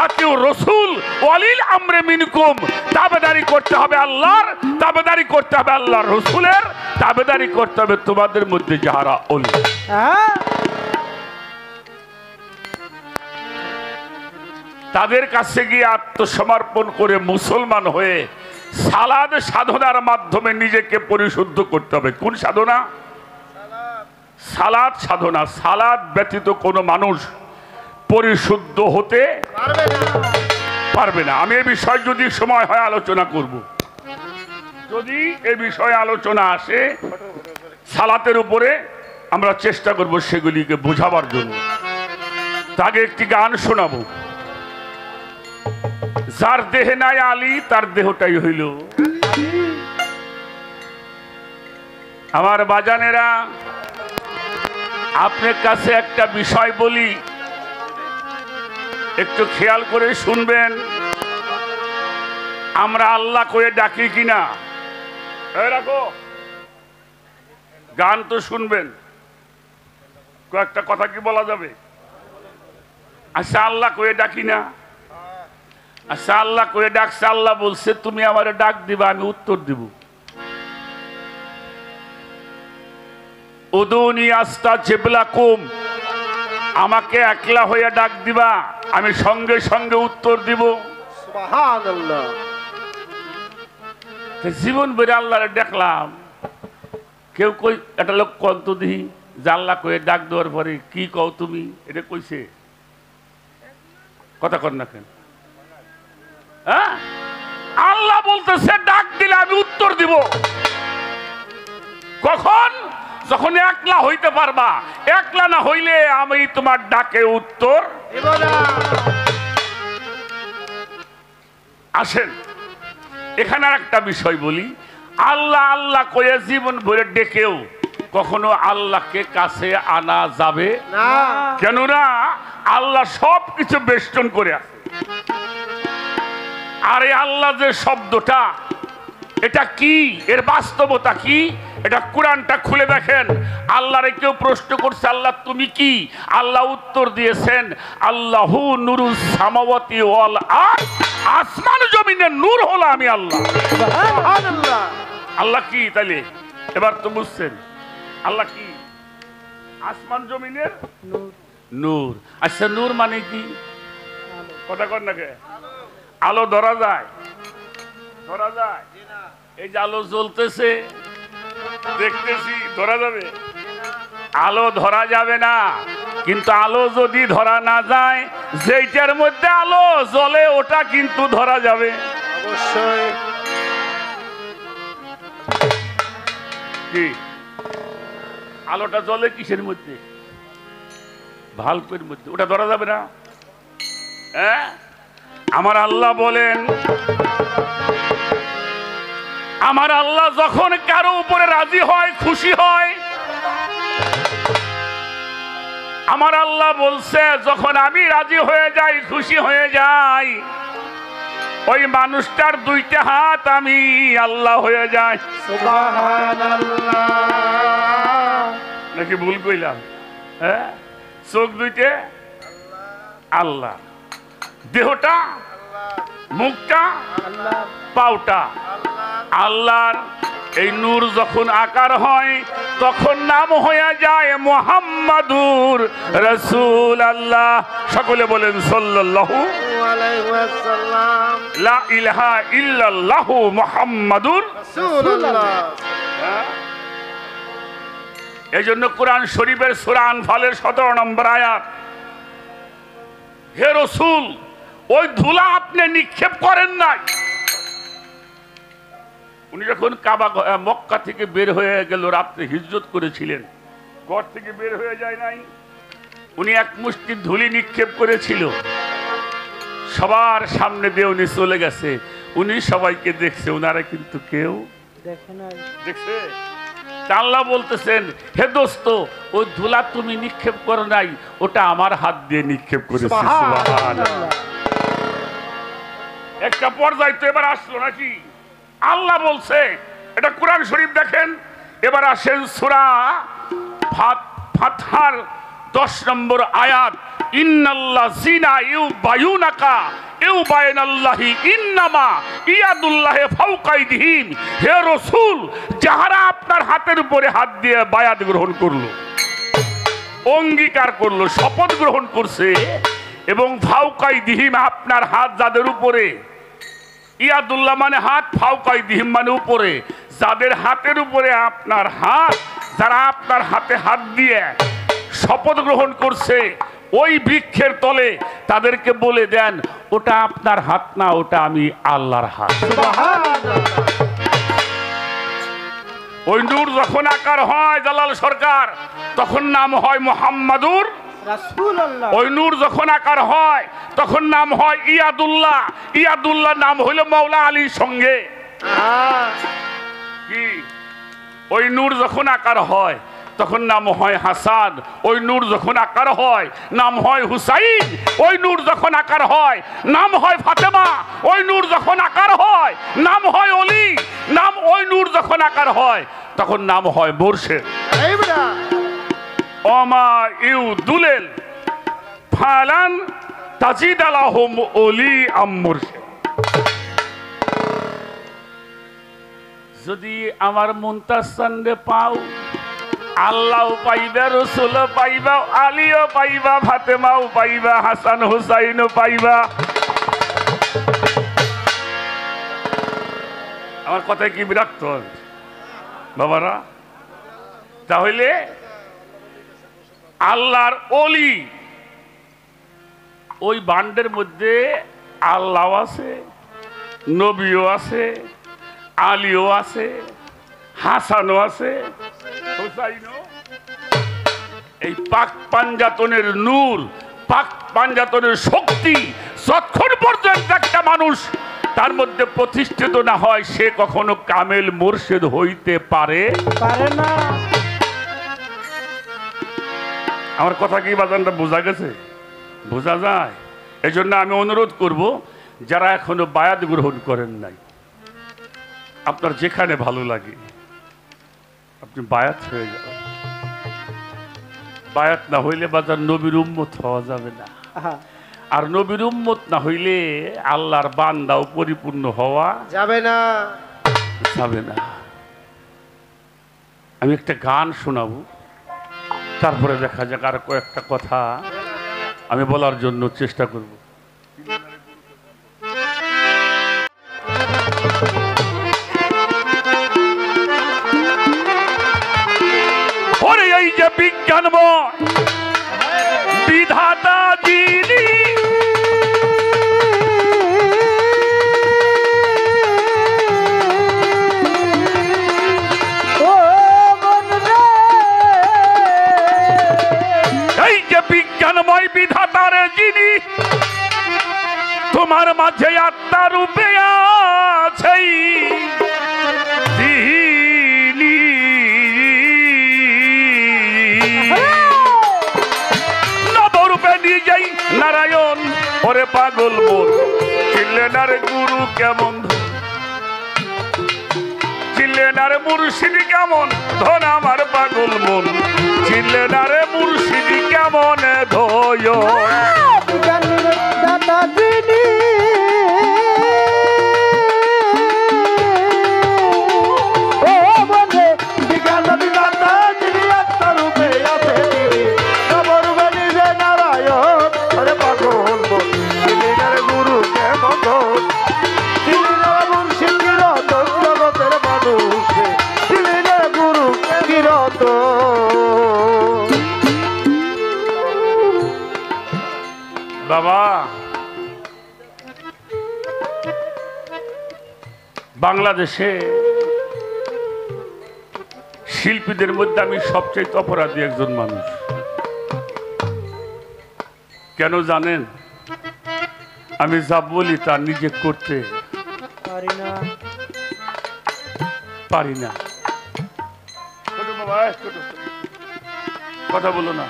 আতিউ রাসূল ওয়ালিল আমরি মিনকুম। তাবেদারি করতে হবে আল্লাহর, তাবেদারি করতে হবে আল্লাহর রাসূলের, তাবেদারি করতে হবে তোমাদের মধ্যে যারা ওলি। তাদের কাছে গিয়ে আত্মসমর্পণ করে মুসলমান হয়ে সালাদ সাধনার মাধ্যমে নিজেকে পরিশুদ্ধ করতে হবে। কোন সাধনা? সালাদ সাধনা। সালাদ ব্যতীত কোনো মানুষ পরিশুদ্ধ হতে পারবে না। আমি এই বিষয়ে যদি সময় হয় আলোচনা করব। যদি এই বিষয়ে আলোচনা আসে সালাতের উপরে, আমরা চেষ্টা করব সেগুলিকে বোঝাবার জন্য। তাকে একটি গান শোনাবো। যার দেহে নাই আলী তার দেহটাই হইল। আমার বাজানেরা, আপনার কাছে একটা বিষয় বলি, একটু খেয়াল করে শুনবেন। আমরা আল্লাহ করে ডাকি কিনা? রাখো, গান তো শুনবেন, কয়েকটা কথা কি বলা যাবে? আচ্ছা, আল্লাহ করে ডাকি না? আচ্ছা, আল্লাহ করে ডাকছে, আল্লাহ বলছে তুমি আমারে ডাক দিবা, আমি উত্তর দিব। উদুনি আস্তাজিব লাকুম, আমাকে একলা হয়ে ডাক দিবা, আমি সঙ্গে সঙ্গে উত্তর দিব। সুবহানাল্লাহ। জীবন বেড়ে আল্লাহরে দেখলাম, কেউ কই একটা লোক কন্ত দিই যে আল্লাহ কয়ে ডাক দেওয়ার পরে কি কও তুমি, এটা কইছে? কথা কর না কেন? হ্যাঁ, আল্লাহ বলতেছে ডাক দিলে আমি উত্তর দিব। কখন? যখন একলা হইতে পারবা। একলা না হইলে আমি তোমার ডাকে উত্তর দিব না। আসেন, এখানে আর একটা বিষয় বলি। আল্লাহ আল্লাহ কয়ে জীবন ভরে ডেকেও কখনো আল্লাহকে কাছে আনা যাবে না। কেননা আল্লাহ সব কিছু বেষ্টন করে আছে। আর এই আল্লাহ যে শব্দটা, এটা কি, এর বাস্তবতা কি? এটা কোরআনটা খুলে দেখেন। আল্লাহরে কেউ প্রশ্ন করছে, আল্লাহ তুমি কি? আল্লাহ উত্তর দিয়েছেন, আল্লাহু নূরুস সামাওয়াতি ওয়াল আরদ, আসমান জমিনের নূর হলো আমি আল্লাহ। সুবহানাল্লাহ। আল্লাহ কি তাইলে? এবার তো বুঝছেন আল্লাহ কি? আসমান জমিনের নূর। আচ্ছা, নূর মানে কি? কথা কর না কে? আলো ধরা যায়? ধরা যায়? এই যে আলো জ্বলতেছে দেখতেছি, ধরা যাবে? আলো ধরা যাবে না। কিন্তু আলো যদি ধরা না যায়, যেইটার মধ্যে আলো জ্বলে ওটা কিন্তু ধরা যাবে অবশ্যই। কি? আলোটা জ্বলে কিসের মধ্যে? ভাল্বের মধ্যে, ওটা ধরা যাবে না। হ্যাঁ, আমার আল্লাহ বলেন, আমার আল্লাহ যখন কারো উপরে রাজি হয়, খুশি হয়, আমার আল্লাহ বলছে যখন আমি রাজি হয়ে যাই, খুশি হয়ে যাই, ওই মানুষটার দুইটা হাত আমি আল্লাহ হয়ে যাই। সুবহানাল্লাহ। নাকি ভুল কইলাম? হ্যাঁ, চোখ দুইটে আল্লাহ, দেহটা, মুখটা, পাওটা আল্লাহর। এই নূর যখন আকার হয় তখন নাম হয়ে যায় মুহাম্মাদুর রাসূলুল্লাহ। সকলে বলেন সাল্লাল্লাহু আলাইহি ওয়াসাল্লাম। লা ইলাহা ইল্লাল্লাহু মুহাম্মাদুর রাসূলুল্লাহ। এই জন্য কোরআন শরীফের সূরা আনফালের 17 নম্বর আয়াত, হে রাসূল, ওই ধুলা আপনি নিক্ষেপ করেন নাই। উনি যখন কাবা মক্কা থেকে বের হয়ে গেল, রাত্রে হিজরত করেছিলেন, ঘর থেকে বের হয়ে যায় নাই, উনি এক মুষ্টি ধুলি নিক্ষেপ করেছিল। সবার সামনে দিয়ে উনি চলে গেছে, উনি সবাইকে দেখছে, উনারা কিন্তু কেউ দেখছে। আল্লাহ বলতেছেন, হে দোস্ত, ওই ধুলা তুমি নিক্ষেপ করো নাই, ওটা আমার হাত দিয়ে নিক্ষেপ করেছি। সুবহানাল্লাহ। একটা পর্যায়ে তো এবার আসলো নাকি? আল্লাহ বলছে, এটা কোরআন শরীফ দেখেন। এবার আসেন সূরা ফাতহার 10 নম্বর আয়াত, ইন্নাল্লাযিনা ইউবায়ুনাকা ইউবায়নাল্লাহি ইন্নামা ইয়াদুল্লাহি ফাওকা আইদিহিম। হে রাসূল, যাহারা আপনার হাতের উপরে হাত দিয়ে বায়াত গ্রহণ করলো, অঙ্গীকার করলো, শপথ গ্রহণ করছে, এবং ফাওকা আইদিহিম আপনার হাত যাদের উপরে, ইয়াদুল্লাহ মানে হাত, ফাওকা আইদিহিম মানে উপরে, যাদের হাতের উপরে আপনার হাত, যারা আপনার হাতে হাত দিয়ে শপথ গ্রহণ করছে, ওই বৃক্ষের তলে তাদেরকে বলে দেন, ওটা আপনার হাত না, ওটা আমি আল্লাহর হাত। ওই নূর যখন আকার হয় জালাল সরকার, তখন নাম হয় মুহাম্মাদুর রাসূলুল্লাহ। ওই নূর যখন আকার হয় তখন নাম হয় ইয়াদুল্লাহ। ইয়াদুল্লাহ নাম হইল মাওলা আলীর সঙ্গে কি। ওই নূর যখন আকার হয় তখন নাম হয় হাসান। ওই নূর যখন আকার হয় নাম হয় হুসাইন। ওই নূর যখন আকার হয় নাম হয় ফাতেমা। ওই নূর যখন আকার হয় নাম হয় অলি। নাম ওই নূর যখন আকার হয় তখন নাম হয় মুর্শিদ। ওমা ইউদুলেল ফালান তাজিদ আলাহুম অলি আম মুর্শিদ। যদি আমার মুনতাজ চান্দে পাও, আল্লাহ পাইবা, রসুল পাইবা, আলীও পাইবা, ফাতেমাও পাইবা, হাসান হুসাইনও পাইবা। আমার কথায় কি বিরক্ত বাবারা? তাহলে আল্লাহর অলি, ওই বান্ডের মধ্যে আল্লাহ আছে, নবীও আছে, আলীও আছে, হাসানও আছে, হুসাইনও। এই পাক পাঞ্জাতনের নূর, পাক পাঞ্জাতনের শক্তি যতক্ষণ পর্যন্ত একটা মানুষ তার মধ্যে প্রতিষ্ঠিত না হয়, সে কখনো কামেল মুর্শিদ হইতে পারে না। আমার কথা কি বাজানটা বোঝা গেছে? বোঝা যায়? এই জন্য আমি অনুরোধ করব, যারা এখনো বায়াত গ্রহণ করেন নাই, আপনার যেখানে ভালো লাগে আপনি বায়াত হয়ে যাবেন। বায়াত না হইলে বাজার নবীর উম্মত হওয়া যাবে না। আর নবীর উম্মত না হইলে আল্লাহর বান্দাও পরিপূর্ণ হওয়া যাবে না, যাবে না। আমি একটা গান শোনাবো, তারপরে দেখা যাক। আর কয়েকটা কথা আমি বলার জন্য চেষ্টা করব। ওরে এই যে বিজ্ঞানময় বিধাতা যিনি, এই যে বিজ্ঞানময় বিধাতার যিনি, তোমার মাঝে আত্মা রূপে আছে তিনি, নবরূপে নিজেই নারায়ণ। ওরে পাগল মন চিনলেন আর গুরু কেমন, চিনলেন আর মুর্শিদ কেমন ধন। আমার পাগল মন চিনলেন আর মুর্শিদ কেমন ধয়। দাদা যিনি, ও বন্ধে বিজ্ঞান বিধাতা যিনি, আত্মারূপে আছে তিনি, নবরূপে নিজে নারায়ণ। ওরে পাগল মন চিনলেন আর গুরু কেমন ধন, চিনলেন আর মুর্শিদ চিরন্তন, জগতের মানুষে চিনলেন আর গুরু চিরন্তন। বাবা, বাংলাদেশে শিল্পীদের মধ্যে আমি সবচেয়ে অপরাধী একজন মানুষ। কেন জানেন? আমি যা বলি তা নিজে করতে পারি না। ছোট বাবা, ছোট কথা বলো না।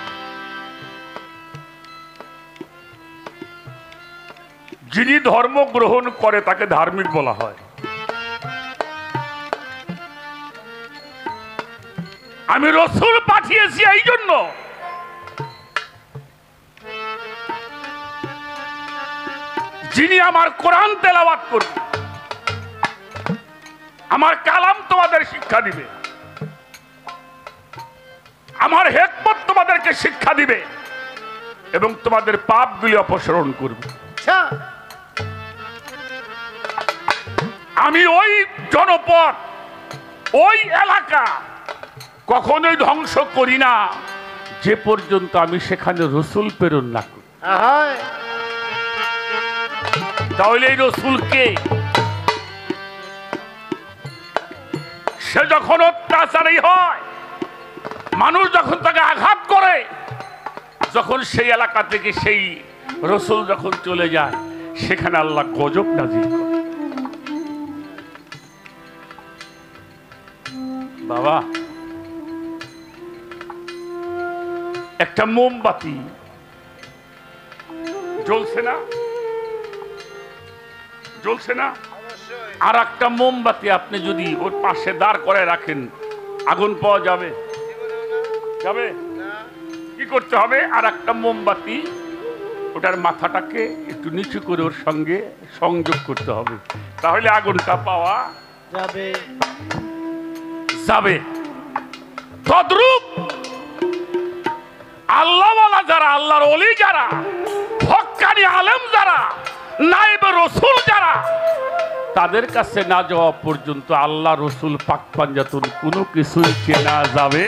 যিনি ধর্ম গ্রহণ করে তাকে ধার্মিক বলা হয়। আমি রসুল পাঠিয়েছি এই জন্য যিনি আমার কোরআন তেলাওয়াত করবে, আমার কালাম তোমাদের শিক্ষা দিবে, আমার হিকমত তোমাদেরকে শিক্ষা দিবে এবং তোমাদের পাপগুলি অপসারণ করবে। আমি ওই জনপদ, ওই এলাকা কখনোই ধ্বংস করি না যে পর্যন্ত আমি সেখানে রসুল প্রেরণ না করি। তাহলে এই রসুলকে সে যখন অত্যাচারী হয়, মানুষ যখন তাকে আঘাত করে, যখন সেই এলাকা থেকে সেই রসুল যখন চলে যায়, সেখানে আল্লাহ গজব নাজিল করে। বাবা, একটা মোমবাতি জ্বলছে না, জ্বলছে না, আর একটা মোমবাতি আপনি যদি ওর পাশে দাঁড় করে রাখেন, আগুন পাওয়া যাবে? যাবে? কি করতে হবে? আর একটা মোমবাতি ওটার মাথাটাকে একটু নিচু করে ওর সঙ্গে সংযোগ করতে হবে, তাহলে আগুনটা পাওয়া যাবে। যাবে। তদ্রূপ আল্লাহওয়ালা যারা, আল্লাহর ওলি যারা, হক্কানি আলেম যারা, নায়েবে রসুল যারা, তাদের কাছে না যাওয়া পর্যন্ত আল্লাহ রসুল পাক পাঞ্জাতুন কোনো কিছুই চেনা যাবে।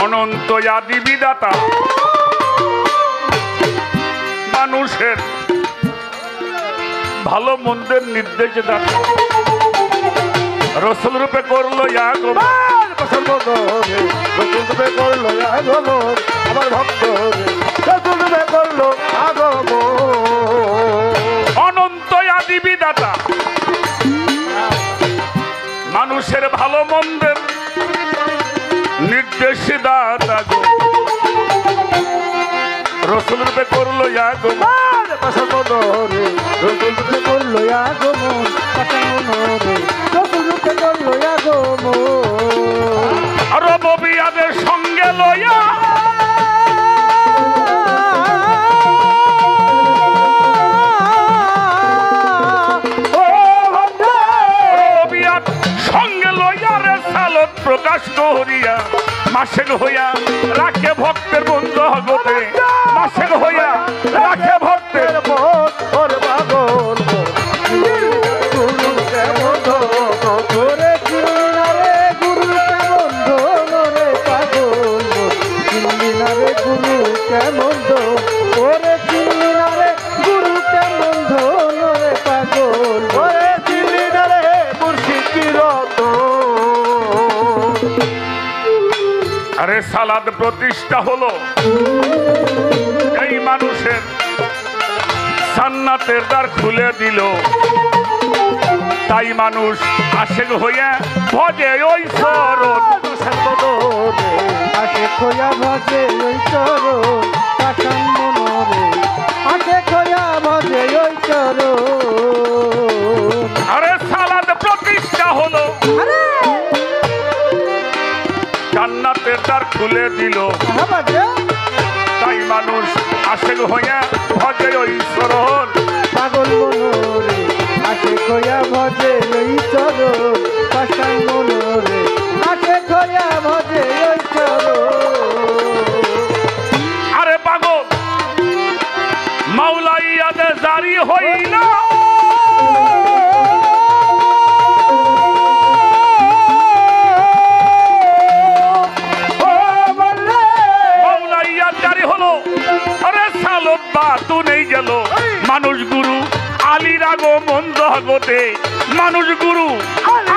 অনন্ত আদি বিধাতা, মানুষের ভালো মন্দের নির্দেশ দাতা, রসুল রূপে করলো আগমন, আমার ভক্ত রসুল রূপে করলো আগমন। অনন্ত আদি বিধাতা, মানুষের ভালো মন্দের নির্দেশ দাতা গো, রসুল রূপে করলো আগমন, রসুল রূপে করলো আগমন, রসুল রূপে করলো আগমন। আর নবিয়াদের সঙ্গে লইয়া প্রকাশ করিয়া মাসেক হইয়া রাখে ভক্তের বন্ধু হগতে, মাসেক হইয়া রাখে ভক্তের ওরে পাগল গুরু কেমন ওরে চিন্নারে গুরু কেমন রে পাগল চিন্নারে গুরু কেমন ওরে চিন্নারে গুরু কেমন রে পাগল ওরে চিন্নারে মুর্শিদ কি রতন। আরে সালাদ প্রতিষ্ঠা হলো এই মানুষের জান্নাতের দ্বার খুলে দিল, তাই মানুষ আশেক হইয়া ভজে ওই চরণ, আশেক হইয়া ভজে ওই চরণ, পাষাণ মনরে আশেক হইয়া ভজে ওই চরণ। আরে সালাদ প্রতিষ্ঠা হলো, জান্নাতের দ্বার খুলে দিল, তাই মানুষ আশেক হইয়া ভজে ওই চরণ, পাগল মনরে আশেক হইয়া ভজে ওই চরণ, পাষাণ মনরে আশেক হইয়া ভজে ওই চরণ। আরে পাগল মাওলাইয়াদে জারি হইল, গেল মানুষ গুরু আলীর আগমন জগতে, মানুষ গুরু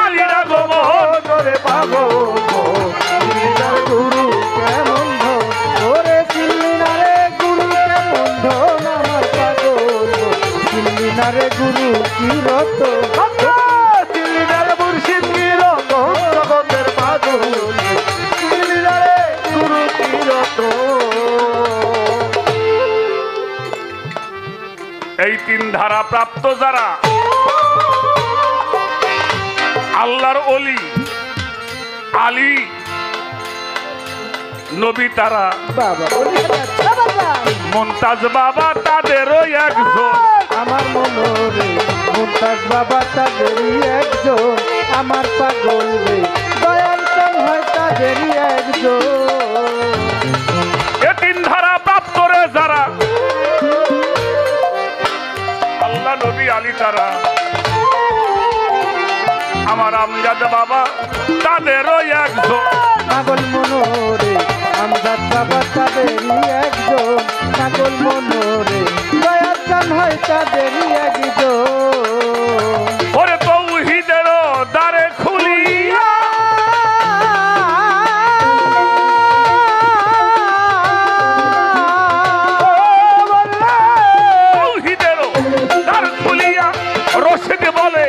আলীর আগমন পাগল গুরু চিল্লিনারে গুরু কি রত চিল্লিনারে মুর্শিদ কি রতন জগতের পাগল চিল্লিনারে গুরু কি রতন। এই তিন ধারা প্রাপ্ত যারা আল্লাহর অলি আলী নবী তারা বাবা মুমতাজ বাবা তাদেরও একজন। আমার মনোরে মুমতাজ বাবা তাদেরই একজন আমার পাগল রে দয়াল চান হয় তাদেরই একজন। এ তিন ধারা প্রাপ্ত রে যারা আল্লাহ নবী আলী তারা আমার আমজাদ বাবা তাদেরও একজন। পাগল মনোরে আমজাদ বাবা তাদেরই একজন পাগল মনোরে দয়াল চান হয় তাদেরই একজন। ওরে তৌহিদেরও দ্বারে খুলিয়া তৌহিদেরও দ্বার খুলিয়া রশিদ বলে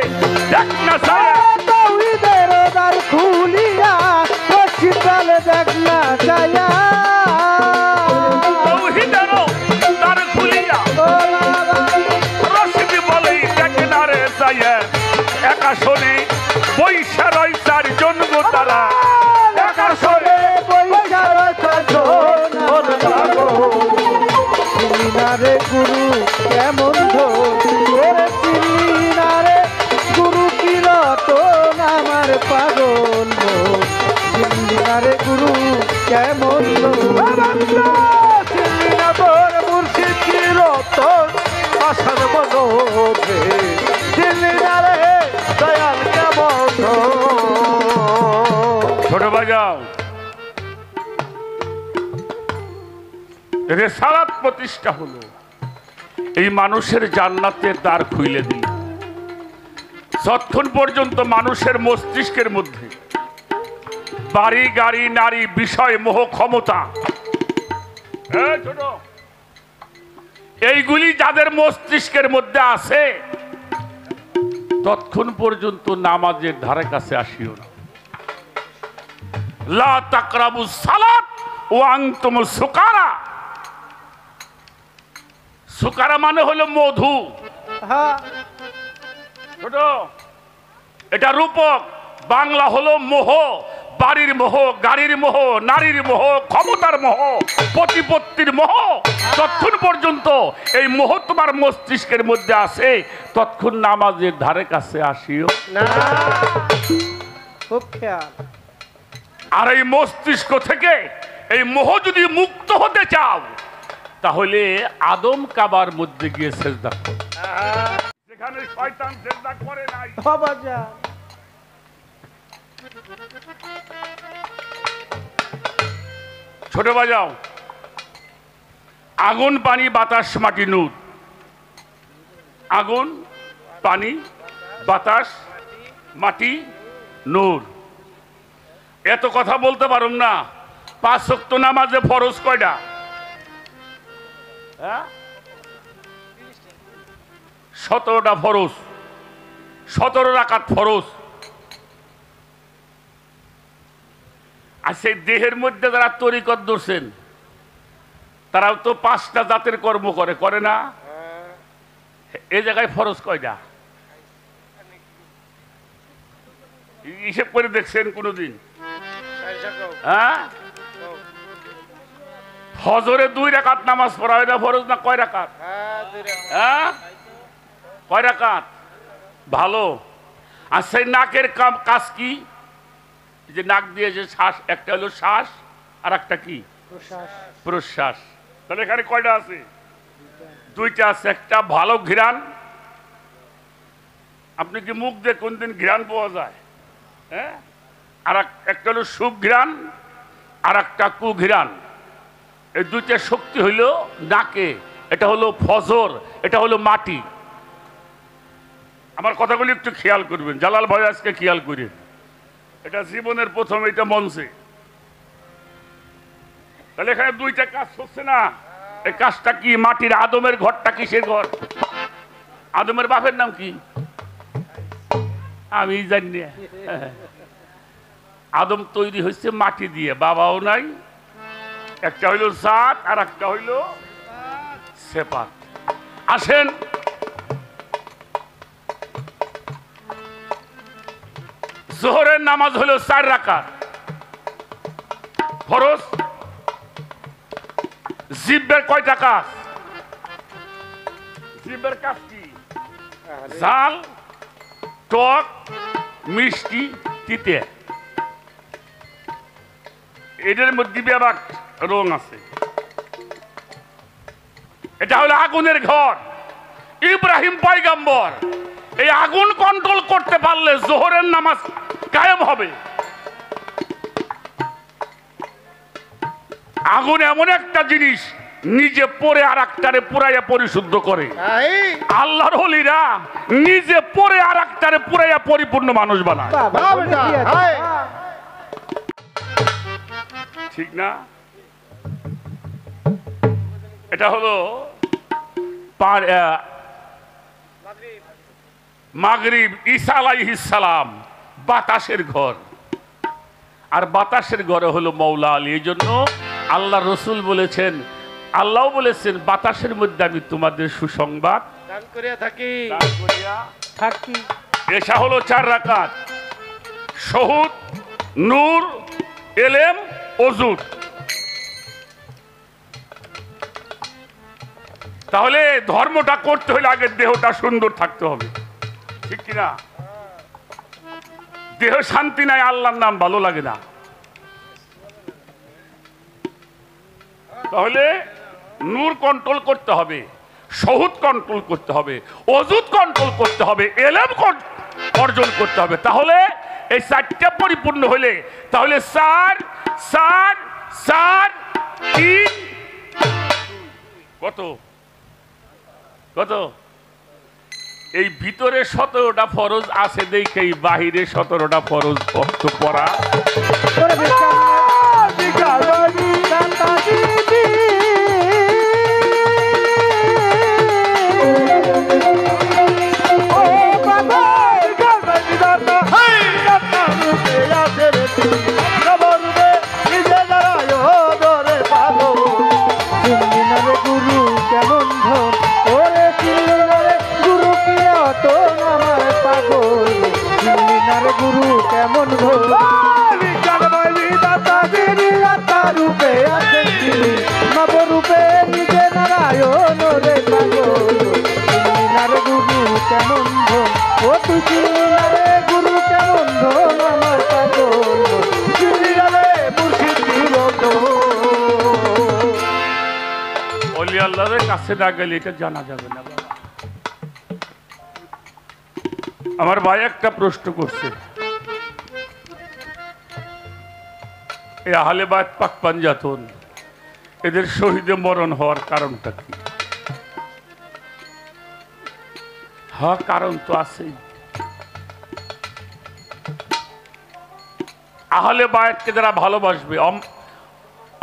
দেখ না সারা তৌহিদের দ্বার খুলিয়া রশিদাল দেখ না যায়া তৌহিদেরও দ্বার খুলিয়া রশিদ বলে দেখ না রে সায়া একা শোনে বৈশা রয় চারজন গো তারা একা শোনে চিল্লিনারে গুরু কেমন ধরে চিল্লিনারে গুরু কি রতন আমার পাগল চিল্লিনারে গুরু কেমন চিল্লিনার মুর্শিদ কি রতন আসার মনোরে চিল্লিনারে দয়াল কেমন। ছোট বাজাও রেসালাত প্রতিষ্ঠা হলো এই মানুষের জান্নাতের দ্বার খুলে দিল। যতক্ষণ পর্যন্ত মানুষের মস্তিষ্কের মধ্যে বাড়ি গাড়ি নারী বিষয় মোহ ক্ষমতা ছোট এইগুলি যাদের মস্তিষ্কের মধ্যে আছে ততক্ষণ পর্যন্ত নামাজের ধারে কাছে আসিও না। লা তাকরাবুস সালাত ওয়া আনতুম সুকারা। সুকারা মানে হলো মধু। ছোট এটা রূপক, বাংলা হলো মোহ, বাড়ির মোহ, গাড়ির মোহ, নারীর মোহ, ক্ষমতার মোহ, প্রতিপত্তির মোহ। ততক্ষণ পর্যন্ত এই মোহ তোমার মস্তিষ্কের মধ্যে আছে ততক্ষণ নামাজের ধারে কাছে আসিও না। খুব খেয়াল। আর এই মস্তিষ্ক থেকে এই মোহ যদি মুক্ত হতে চাও তাহলে আদম কাবার মধ্যে গিয়ে সেজদা করো, যেখানে শয়তান সেজদা করে নাই। বাবা যা ছোট বাজাও আগুন পানি বাতাস মাটি নূর। আগুন পানি বাতাস মাটি নূর। এত কথা বলতে পারুম না। 5 ওয়াক্ত নামাজে ফরজ কয়টা? 17টা ফরজ, 17 রাকাত ফরজ। আর সেই দেহের মধ্যে যারা তরিকত ধরছেন তারাও তো 5টা জাতের কর্ম করে, করে না? এই জায়গায় ফরজ কয়টা হিসেব করে দেখছেন কোনদিন? হ্যাঁ, ফজরে 2 রাকাত নামাজ পড়া হয় না ফরজ না? কয় রাকাত? হ্যাঁ, কয় রাকাত? ভালো। আর সেই নাকের কাজ কি? যে নাক দিয়ে যে শ্বাস, একটা হলো শ্বাস আর একটা কি প্রশ্বাস। তাহলে এখানে কয়টা আছে? 2টা আছে। একটা ভালো ঘ্রাণ। আপনি কি মুখ দিয়ে কোনদিন ঘ্রাণ পাওয়া যায়? হ্যাঁ। আর একটা হলো সুঘ্রাণ আর একটা কুঘ্রাণ। এই 2টা শক্তি হইল নাকে। এটা হলো ফজর, এটা হলো মাটি। আমার কথাগুলি একটু খেয়াল করবেন, জালাল ভাই আজকে খেয়াল করেন। এটা জীবনের প্রথম, এটা মঞ্চে। তাহলে এখানে 2টা কাজ হচ্ছে না। এই কাজটা কি? মাটির আদমের ঘরটা কিসের ঘর? আদমের বাপের নাম কি আমি জানি না। আদম তৈরি হয়েছে মাটি দিয়ে, বাবাও নাই, একটা হইল সাত আর একটা হইল সেপাত। আসেন জোহরের নামাজ হলো 4 রাকাত ফরজ। জিব্বের কয়টা কাজ? জিব্বের কাজ কি? ঝাল, টক, মিষ্টি, তিতে। এদের মধ্যে ব্যাপক রং আছে। এটা হলো আগুনের ঘর। ইব্রাহিম পয়গম্বর এই আগুন কন্ট্রোল করতে পারলে জোহরের নামাজ কায়েম হবে। আগুন এমন একটা জিনিস, নিজে পড়ে আর একটারে পুরাইয়া পরিশুদ্ধ করে। আল্লাহর ওলিরা নিজে পড়ে আর একটারে পুরাইয়া পরিপূর্ণ মানুষ বানায়। ঠিক না? এটা হলো মাগরিব, ঈসা আলাইহিস সালাম বাতাসের ঘর। আর বাতাসের ঘরে হলো মৌলা আলী। এই জন্য আল্লাহ রসুল বলেছেন, আল্লাহ বলেছেন, বাতাসের মধ্যে আমি তোমাদের সুসংবাদ দান করিয়া থাকি। এশা হলো 4 রাকাত, শহুদ, নূর, এলেম, ওজুদ। তাহলে ধর্মটা করতে হলে আগে দেহটা সুন্দর থাকতে হবে, ঠিক কিনা? দেহ শান্তি নাই, আল্লাহর নাম ভালো লাগে না। তাহলে নূর কন্ট্রোল করতে হবে, শহুদ কন্ট্রোল করতে হবে, ওজুদ কন্ট্রোল করতে হবে, এলেম অর্জন করতে হবে। তাহলে এই 4টা পরিপূর্ণ হলে, তাহলে 4 4 4 3 কত কত? এই ভিতরে 17টা ফরজ আছে দেখেই বাহিরে 17টা ফরজ অর্থ পড়া। গুরু কেমন রূপে নবরূপে নিজে নারায়ণ রে পাগল গুরু কেমন ও তুই গুরু কেমন আমার পাগল ওলি আল্লাহর কাছে না গেলে এটা জানা যাবে না। আমার ভাই একটা প্রশ্ন করছে, এই আহলে বায়ত পাক পাঞ্জাতন এদের শহীদে মরণ হওয়ার কারণটা কি? হ্যাঁ, কারণ তো আছেই। আহলে বায়তকে যারা ভালোবাসবে,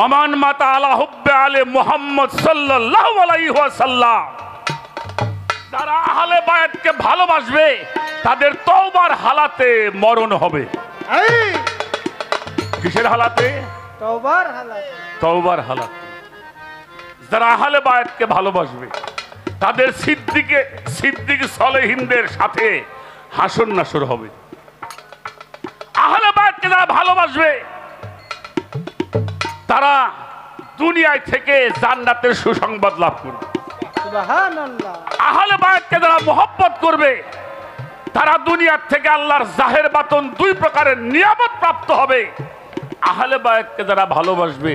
আমান মাতা আলা হুব্বে আলে মুহাম্মদ সাল্লাল্লাহু আলাইহি ওয়াসাল্লাম, যারা আহলে বায়তকে ভালোবাসবে তাদের তওবার হালাতে মরণ হবে। কিসের হালাতে? তওবার হালাতে। তওবার হালাতে। যারা আহলে বায়তকে ভালোবাসবে তাদের সিদ্দিক সালেহিনদের সাথে হাসর নাসর হবে। আহলে বায়তকে যারা ভালোবাসবে তারা দুনিয়ায় থেকে জান্নাতের সুসংবাদ লাভ করবে। সুবহানাল্লাহ। আহলে বায়তকে যারা মহব্বত করবে তারা দুনিয়ার থেকে আল্লাহর জাহের বাতন 2 প্রকারের নিয়ামত প্রাপ্ত হবে। আহলে বায়তকে যারা ভালোবাসবে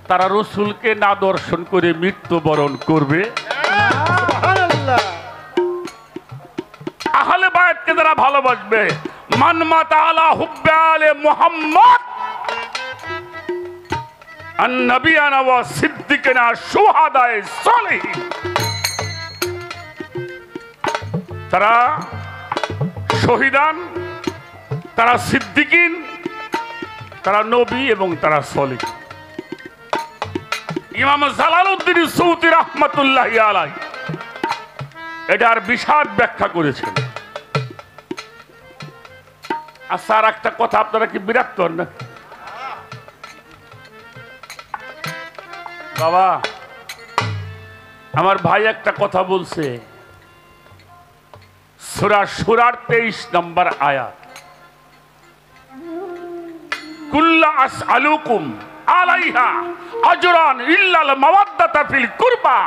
তারা রাসূলকে না দর্শন করে মৃত্যুবরণ করবে। সুবহানাল্লাহ। আহলে বায়তকে যারা ভালোবাসবে, মান মাতা আলা হুব্বে আলে মুহাম্মদ আন-নবিয়ানা ওয়া সিদ্দিকিনা শুহাদায়ে সালিহিন, তারা শহীদান, তারা সিদ্দিকিন, তারা নবী এবং তারা সলিহ। ইমাম জালালউদ্দিন সূতি রাহমাতুল্লাহি আলাইহি এটার বিশদ ব্যাখ্যা করেছেন। আর স্যার একটা কথা, আপনারা কি বিরক্ত হন না? বাবা, আমার ভাই একটা কথা বলছে, সূরা শুরার 23 নম্বর আয়াত, কুল্লা আসআলুকুম আলাইহা আজরান ইল্লাল মাওয়াদ্দাতা ফিল কুরবা।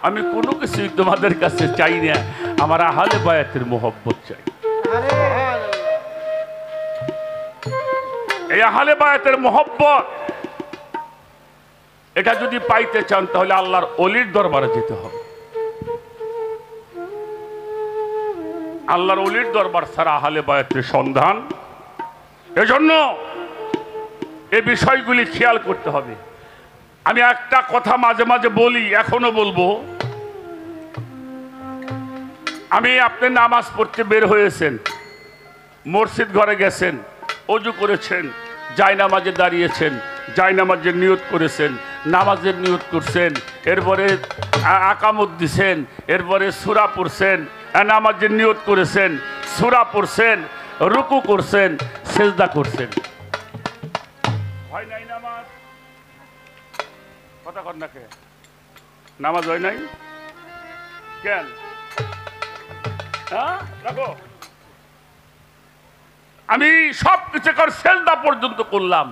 আমি কোনো কিছু তোমাদের কাছে চাই না, আমার আহলে বায়াতের মোহব্বত চাই। এই আহলে বায়াতের মোহব্বত, এটা যদি পাইতে চান তাহলে আল্লাহর ওলির দরবারে যেতে হবে। আল্লাহর ওলির দরবার ছাড়া আহলে বায়াতের সন্ধান। এজন্য এই বিষয়গুলি খেয়াল করতে হবে। আমি একটা কথা মাঝে মাঝে বলি, এখনো বলবো। আপনি নামাজ পড়তে বের হয়েছেন, মসজিদ ঘরে গেছেন, ওযু করেছেন, জায়নামাজে দাঁড়িয়েছেন, জায়নামাজের নিয়ত করেছেন, নামাজের নিয়ত করছেন, এরপরে আকামত দিছেন, এরপরে সূরা পড়ছেন, নামাজের নিয়ত করেছেন, সূরা পড়ছেন, রুকু করছেন, সিজদা করছেন। হয় নাই নামাজ? কথা কর না কে? নামাজ হয় নাই কেন? রাখো, আমি সব কিছু কর সিজদা পর্যন্ত করলাম,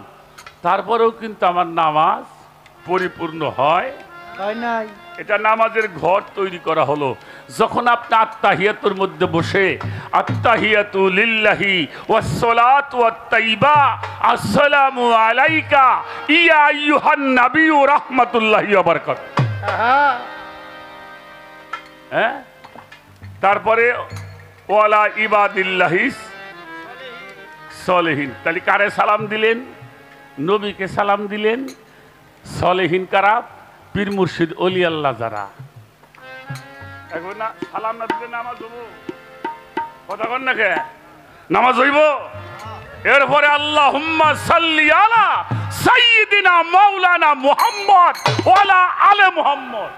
তারপরেও কিন্তু আমার নামাজ পরিপূর্ণ হয় নাই। এটা নামাজের ঘর তৈরি করা হলো। যখন আপনি আত্তাহিয়াতুর মধ্যে বসে আত্তাহিয়াতু লিল্লাহি ওয়াসসালাতু ওয়াত-তাইয়্যিবা আসসালামু আলাইকা ইয়া আইয়ুহান নাবিয়্যু রাহমাতুল্লাহি ওয়া বারাকাতুহু, হ্যাঁ, তারপরে ওয়ালা ইবাদিল্লাহিস সলিহিন। তাহলে কারে সালাম দিলেন? নবীকে সালাম দিলেন। সলিহিন কারা? পীর মুর্শিদ ওলি আল্লাহ যারা। এখন না সালাম না দিলে নামাজ হবো? কথা কন না কে? নামাজ হইব? এরপরে আল্লাহুম্মা সাল্লি আলা সাইয়্যিদিনা মাওলানা মুহাম্মদ ওয়ালা আলে মুহাম্মদ।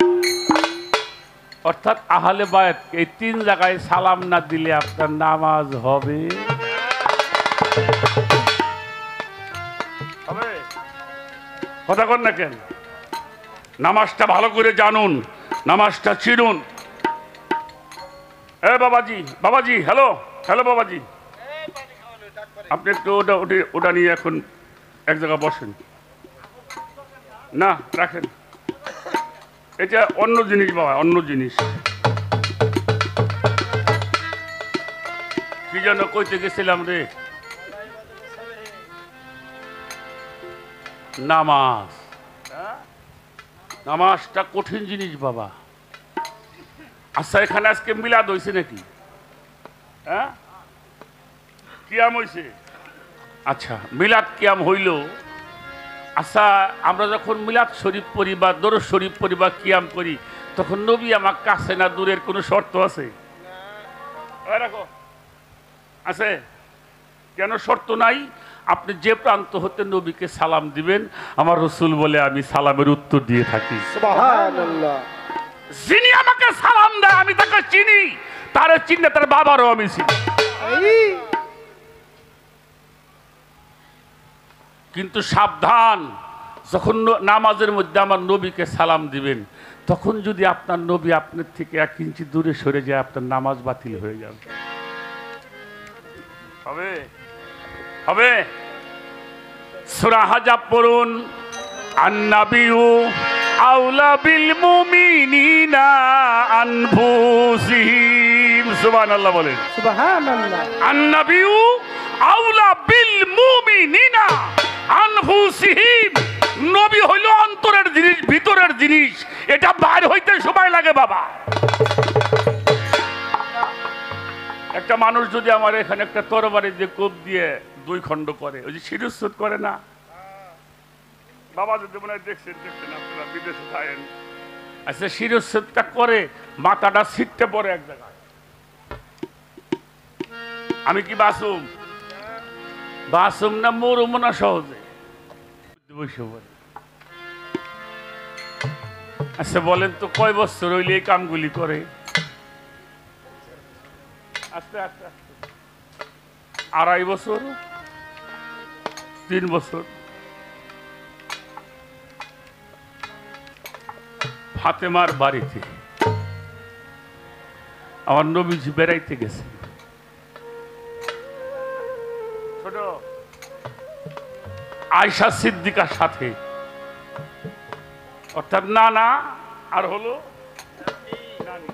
অর্থাৎ আহলে বায়াত এই 3 জায়গায় সালাম না দিলে আপনার নামাজ হবে? হবে? কথা কন না কেন? নামাজটা ভালো করে জানুন, নামাজটা চিনুন। এ বাবাজি, বাবাজি, হ্যালো হ্যালো বাবাজি, আপনি একটু ওটা নিয়ে এখন এক জায়গায় বসেন না, রাখেন। এটা অন্য জিনিস বাবা, অন্য জিনিস। কি যেন কইতে গেছিলাম রে? নামাজ। নামাজটা কঠিন জিনিস বাবা। আচ্ছা, এখানে আজকে মিলাদ হয়েছে নাকি? হ্যাঁ, কিয়াম হয়েছে? আচ্ছা, মিলাদ কিয়াম হইল। আচ্ছা, আমরা যখন মিলাদ শরীফ পড়ি বা দরুদ শরীফ পড়ি বা কিয়াম করি, তখন নবী আমার কাছে না দূরের কোনো শর্ত আছে? রাখো, আছে? কেন শর্ত নাই? আপনি যে প্রান্ত হতে নবীকে সালাম দিবেন, আমার রসুল বলে আমি সালামের উত্তর দিয়ে থাকি। সুবহানাল্লাহ। যিনি আমাকে সালাম দেয় আমি তাকে চিনি, তার চিনে তার বাবারও আমি চিনি। কিন্তু সাবধান, যখন নামাজের মধ্যে আমার নবীকে সালাম দিবেন, তখন যদি আপনার নবী আপনার থেকে 1 ইঞ্চি দূরে সরে যায়, আপনার নামাজ বাতিল হয়ে যাবে। হবে? হবে? সূরা হাজাব পড়ুন, আন-নাবিয়্যু আওলা বিল মুমিনিনা আনফুসিহিম। সুবহানাল্লাহ বলেন। সুবহানাল্লাহ। আন-নাবিয়্যু আওলা বিল মুমিনিনা আনফুসিহিম। নবী হইল অন্তরের জিনিস, ভিতরের জিনিস, এটা বাইরে হইতে সময় লাগে বাবা। একটা মানুষ যদি আমার এখানে একটা তরবারি দিয়ে কোপ দিয়ে 2 খণ্ড করে, ওই যে শিরুচ্ছেদ করে না বাবা, যদি মনে হয় দেখছেন আপনারা, বিদেশে থাকেন। আচ্ছা, শিরুচ্ছেদটা করে মাথাটা ছিটতে পড়ে এক জায়গায়, আমি কি বাসুম? বাসুম না মরুম না সহজে? আচ্ছা বলেন তো, কয় বছর হইলে এই কামগুলি করে? আস্তে আস্তে আস্তে 2.5 বছর 3 বছর ফাতেমার বাড়িতে আমার নবীজি বেড়াইতে গেছে। ছোট আয়েশা সিদ্দিকার সাথে, অর্থাৎ নানা আর হলো নানি,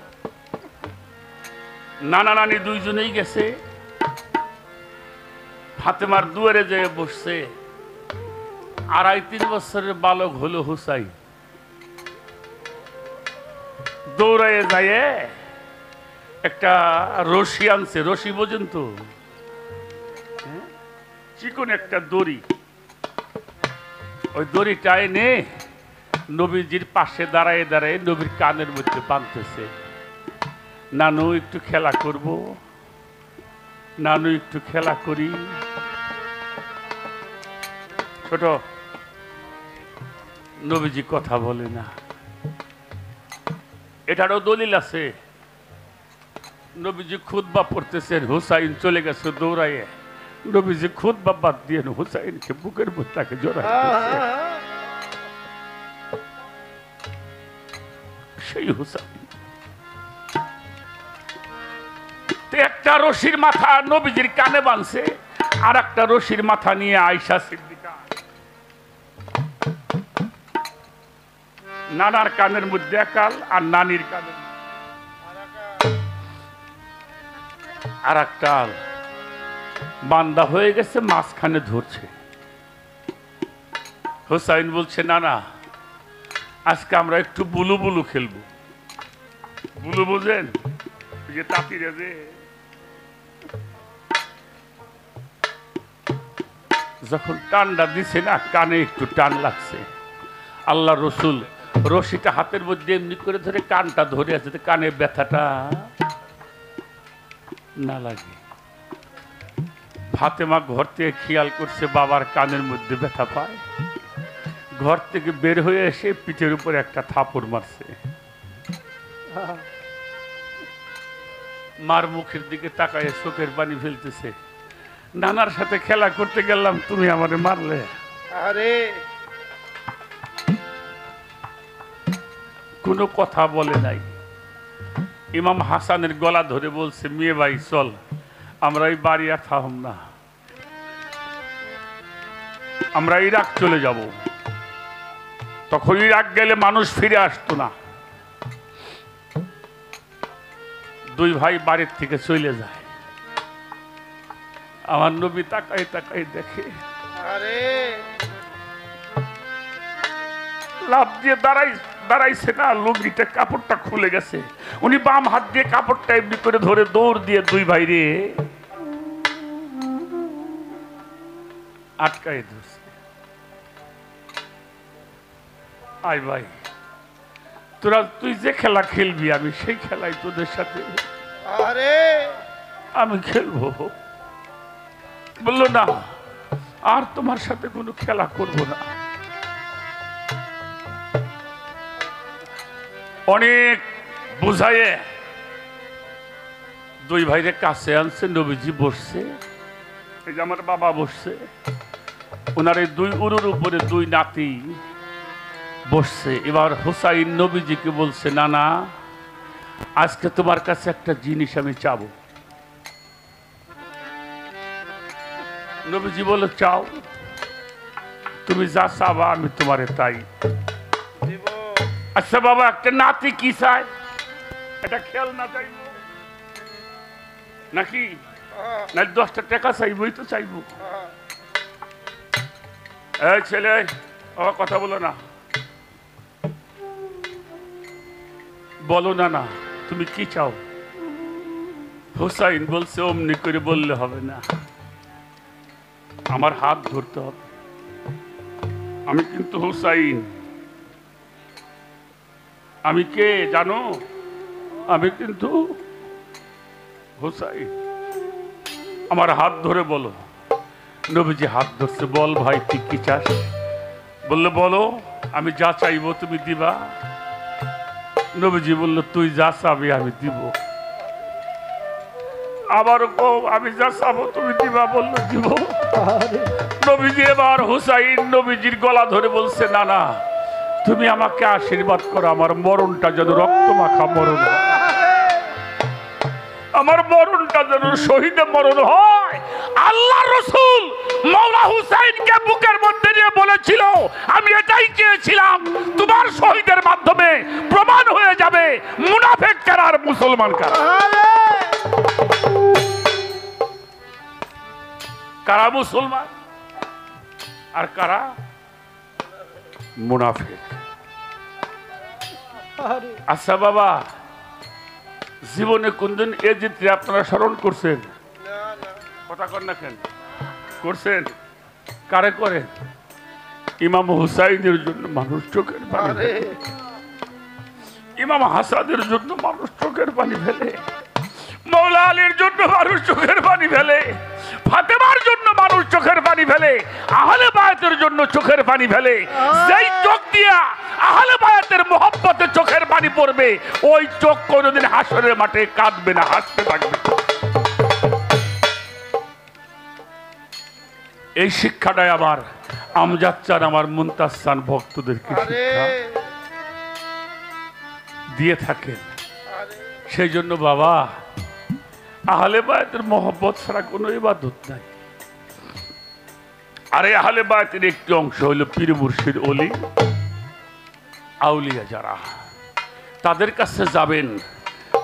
নানা নানি দুইজনেই গেছে। ফাতেমার দুয়ারে যেয়ে বসছে। 2.5-3 বছরের বালক হলো হুসাইন। দৌড়াইয়ে যায় একটা রশি আনছে। রশি বোঝেন তো, চিকন একটা দড়ি। ওই দড়িটা এনে নবীজির পাশে দাঁড়ায় দাঁড়ায় নবীর কানের মধ্যে বাঁধতেছে। নানু একটু খেলা করব, নানু একটু খেলা করি। ছোট নবীজি কথা বলে না। এটারও দলিল আছে। নবীজি খুতবা পড়তেছেন, হুসাইন চলে গেছে দৌড়াইয়ে। নবীজি খুতবা বাদ দিয়ে হুসাইনকে বুকের মধ্যে তাকে জড়ায় ধরছে। সেই হুসাইন একটা রশির মাথা নবীজির কানে বাঁধছে, আর একটা রশির মাথা নিয়ে আয়েশা সিদ্দিকা নানার কানের মধ্যে একাল আর নানির কানের আর একটা বান্দা হয়ে গেছে, মাঝখানে ধরছে। হুসাইন বলছে, নানা আজকে আমরা একটু বুলু বুলু খেলবো। বুলু বুঝেন? যে তাঁতিরে যে যখন টানটা দিছে না, কানে একটু টান লাগছে। আল্লাহ রসুল রশিটা হাতের মধ্যে এমনি করে ধরে কানটা ধরে আছে, কানে ব্যথাটা না লাগে। ফাতেমা ঘর থেকে খেয়াল করছে বাবার কানের মধ্যে ব্যথা পায়। ঘর থেকে বের হয়ে এসে পিঠের উপর একটা থাপড় মারছে। মার মুখের দিকে তাকায় চোখের পানি ফেলতেছে। নানার সাথে খেলা করতে গেলাম, তুমি আমারে মারলে। আরে কোনো কথা বলে নাই। ইমাম হাসানের গলা ধরে বলছে, মেয়ে ভাই চল, আমরা এই বাড়ি আর থাকব না, আমরা ইরাক চলে যাব। তখন ইরাক গেলে মানুষ ফিরে আসতো না। দুই ভাই বাড়ির থেকে চলে যায়। আমার নবী তাকাই তাকাই দেখে, আরে লাভ দিয়ে দাঁড়াইছে না, লুঙ্গিটা কাপড়টা খুলে গেছে। উনি বাম হাত দিয়ে কাপড়টা এমনি করে ধরে দৌড় দিয়ে দুই ভাই রে আটকাই ধরছে। আয় ভাই, তুই যে খেলা খেলবি আমি সেই খেলাই তোদের সাথে আরে আমি খেলবো। বললো না, আর তোমার সাথে কোনো খেলা করব না। অনেক বুঝাইয়ে দুই ভাইরে কাছে আনছে। নবীজি বসছে, এই যে আমার বাবা বসছে, ওনার এই দুই উরুর উপরে দুই নাতি বসছে। এবার হুসাইন নবীজিকে বলছে, নানা আজকে তোমার কাছে একটা জিনিস আমি চাবো। নবীজি বলে, চাও, তুমি যা চাবা আমি তোমারে তাই। দিব আচ্ছা বাবা, একটা নাতি কি চায়? এটা খেয়াল না চাইবো নাকি? না 10টা টাকা চাইবই তো চাইবো। এই ছেলে, বাবা কথা বলো না, বলো না, না তুমি কি চাও? হুসাইন বলছে, অমনি করে বললে হবে না, আমার হাত ধরতে হবে। আমি কিন্তু হুসাইন। আমি কে জানো? আমি কিন্তু হুসাইন। আমার হাত ধরে বলো। নবীজি হাত ধরছে। বল ভাই, তুই কি চাস? বললো, বলো, আমি যা চাইবো তুমি দিবা। নবীজি বলল, তুই যা চাবি আমি দিব। আবারও কও আমি যা চাবো তুমি দিবা, বললো দিব। নবীজি এবার হুসাইন নবীজির গলা ধরে বলছে, না না, তুমি আমাকে আশীর্বাদ করো, আমার মরণটা যেন রক্ত মাখা মরণ হয়, আমার মরণটা যেন শহীদে মরণ হয়। আল্লাহ রসুল মওলা হুসাইনকে বুকের মধ্যে নিয়ে বলেছিল, আমি এটাই চেয়েছিলাম, তোমার শহীদের মাধ্যমে প্রমাণ হয়ে যাবে মুনাফিক কারা আর মুসলমান কারা। কারা মুসলমান আর কারা মুনাফিক। আচ্ছা বাবা, জীবনে কোনদিন এ চিত্রে আপনারা স্মরণ করছেন? কথা কর না কেন? করছেন? কারে করেন? ইমাম হুসাইনের জন্য মানুষ চোখের পানি ফেলে, ইমাম হাসানের জন্য মানুষ চোখের পানি ফেলে, মওলা আলীর জন্য মানুষ চোখের পানি ফেলে, ফাতেমার জন্য মানুষ চোখের পানি ফেলে, আহলে বায়াতের জন্য চোখের পানি ফেলে। যেই চোখ দিয়া আহলে বায়াতের মোহব্বতে চোখের পানি পড়বে, ওই চোখ কোনোদিন হাসরের মাঠে কাঁদবে না, হাসতে থাকবে। এই শিক্ষাটাই আমার আমজাদ চান, আমার মুনতাজ চান ভক্তদেরকে শিক্ষা দিয়ে থাকেন। সেই জন্য বাবা, আহলে বায়াতের মোহব্বত ছাড়া কোনো ইবাদত নাই। আর এই আহলে বায়াতের একটি অংশ হলো পীর মুর্শিদ ওলি আউলিয়া যারা, তাদের কাছে যাবেন,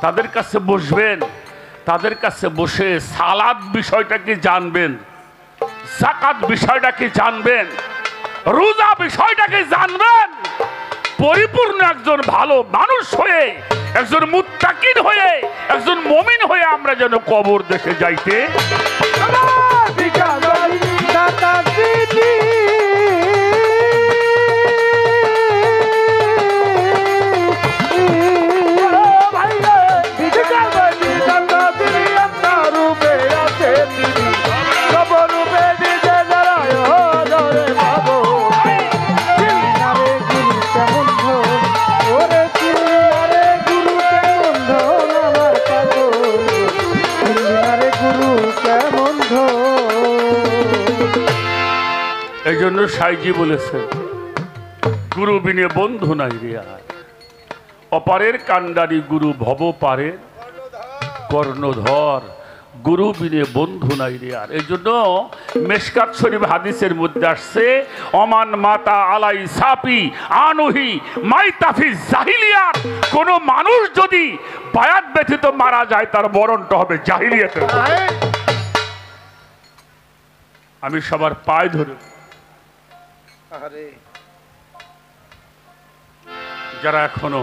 তাদের কাছে বসবেন, তাদের কাছে বসে সালাত বিষয়টাকে জানবেন, যাকাত বিষয়টাকে জানবেন, রোজা বিষয়টাকে জানবেন। পরিপূর্ণ একজন ভালো মানুষ হয়ে, একজন মুত্তাকিন হয়ে, একজন মুমিন হয়ে আমরা যেন কবর দেশে যাইতে এই জন্য সাইজি বলেছেন, গুরু বিনে বন্ধু নাই রে আর, অপারের কান্ডারি গুরু ভব পারে কর্ণধর, গুরু বিনে বন্ধু নাই রে আর। এই জন্য মেশকাত শরীফ হাদিসের মধ্যে আসছে, অমান মাতা আলাই সাপি আনুহি মাইতাফি জাহিলিয়াত। কোন মানুষ যদি বায়াত ব্যতীত মারা যায়, তার মরণটা হবে জাহিলিয়াতের। আমি সবার পায়ে ধরে, যারা এখনো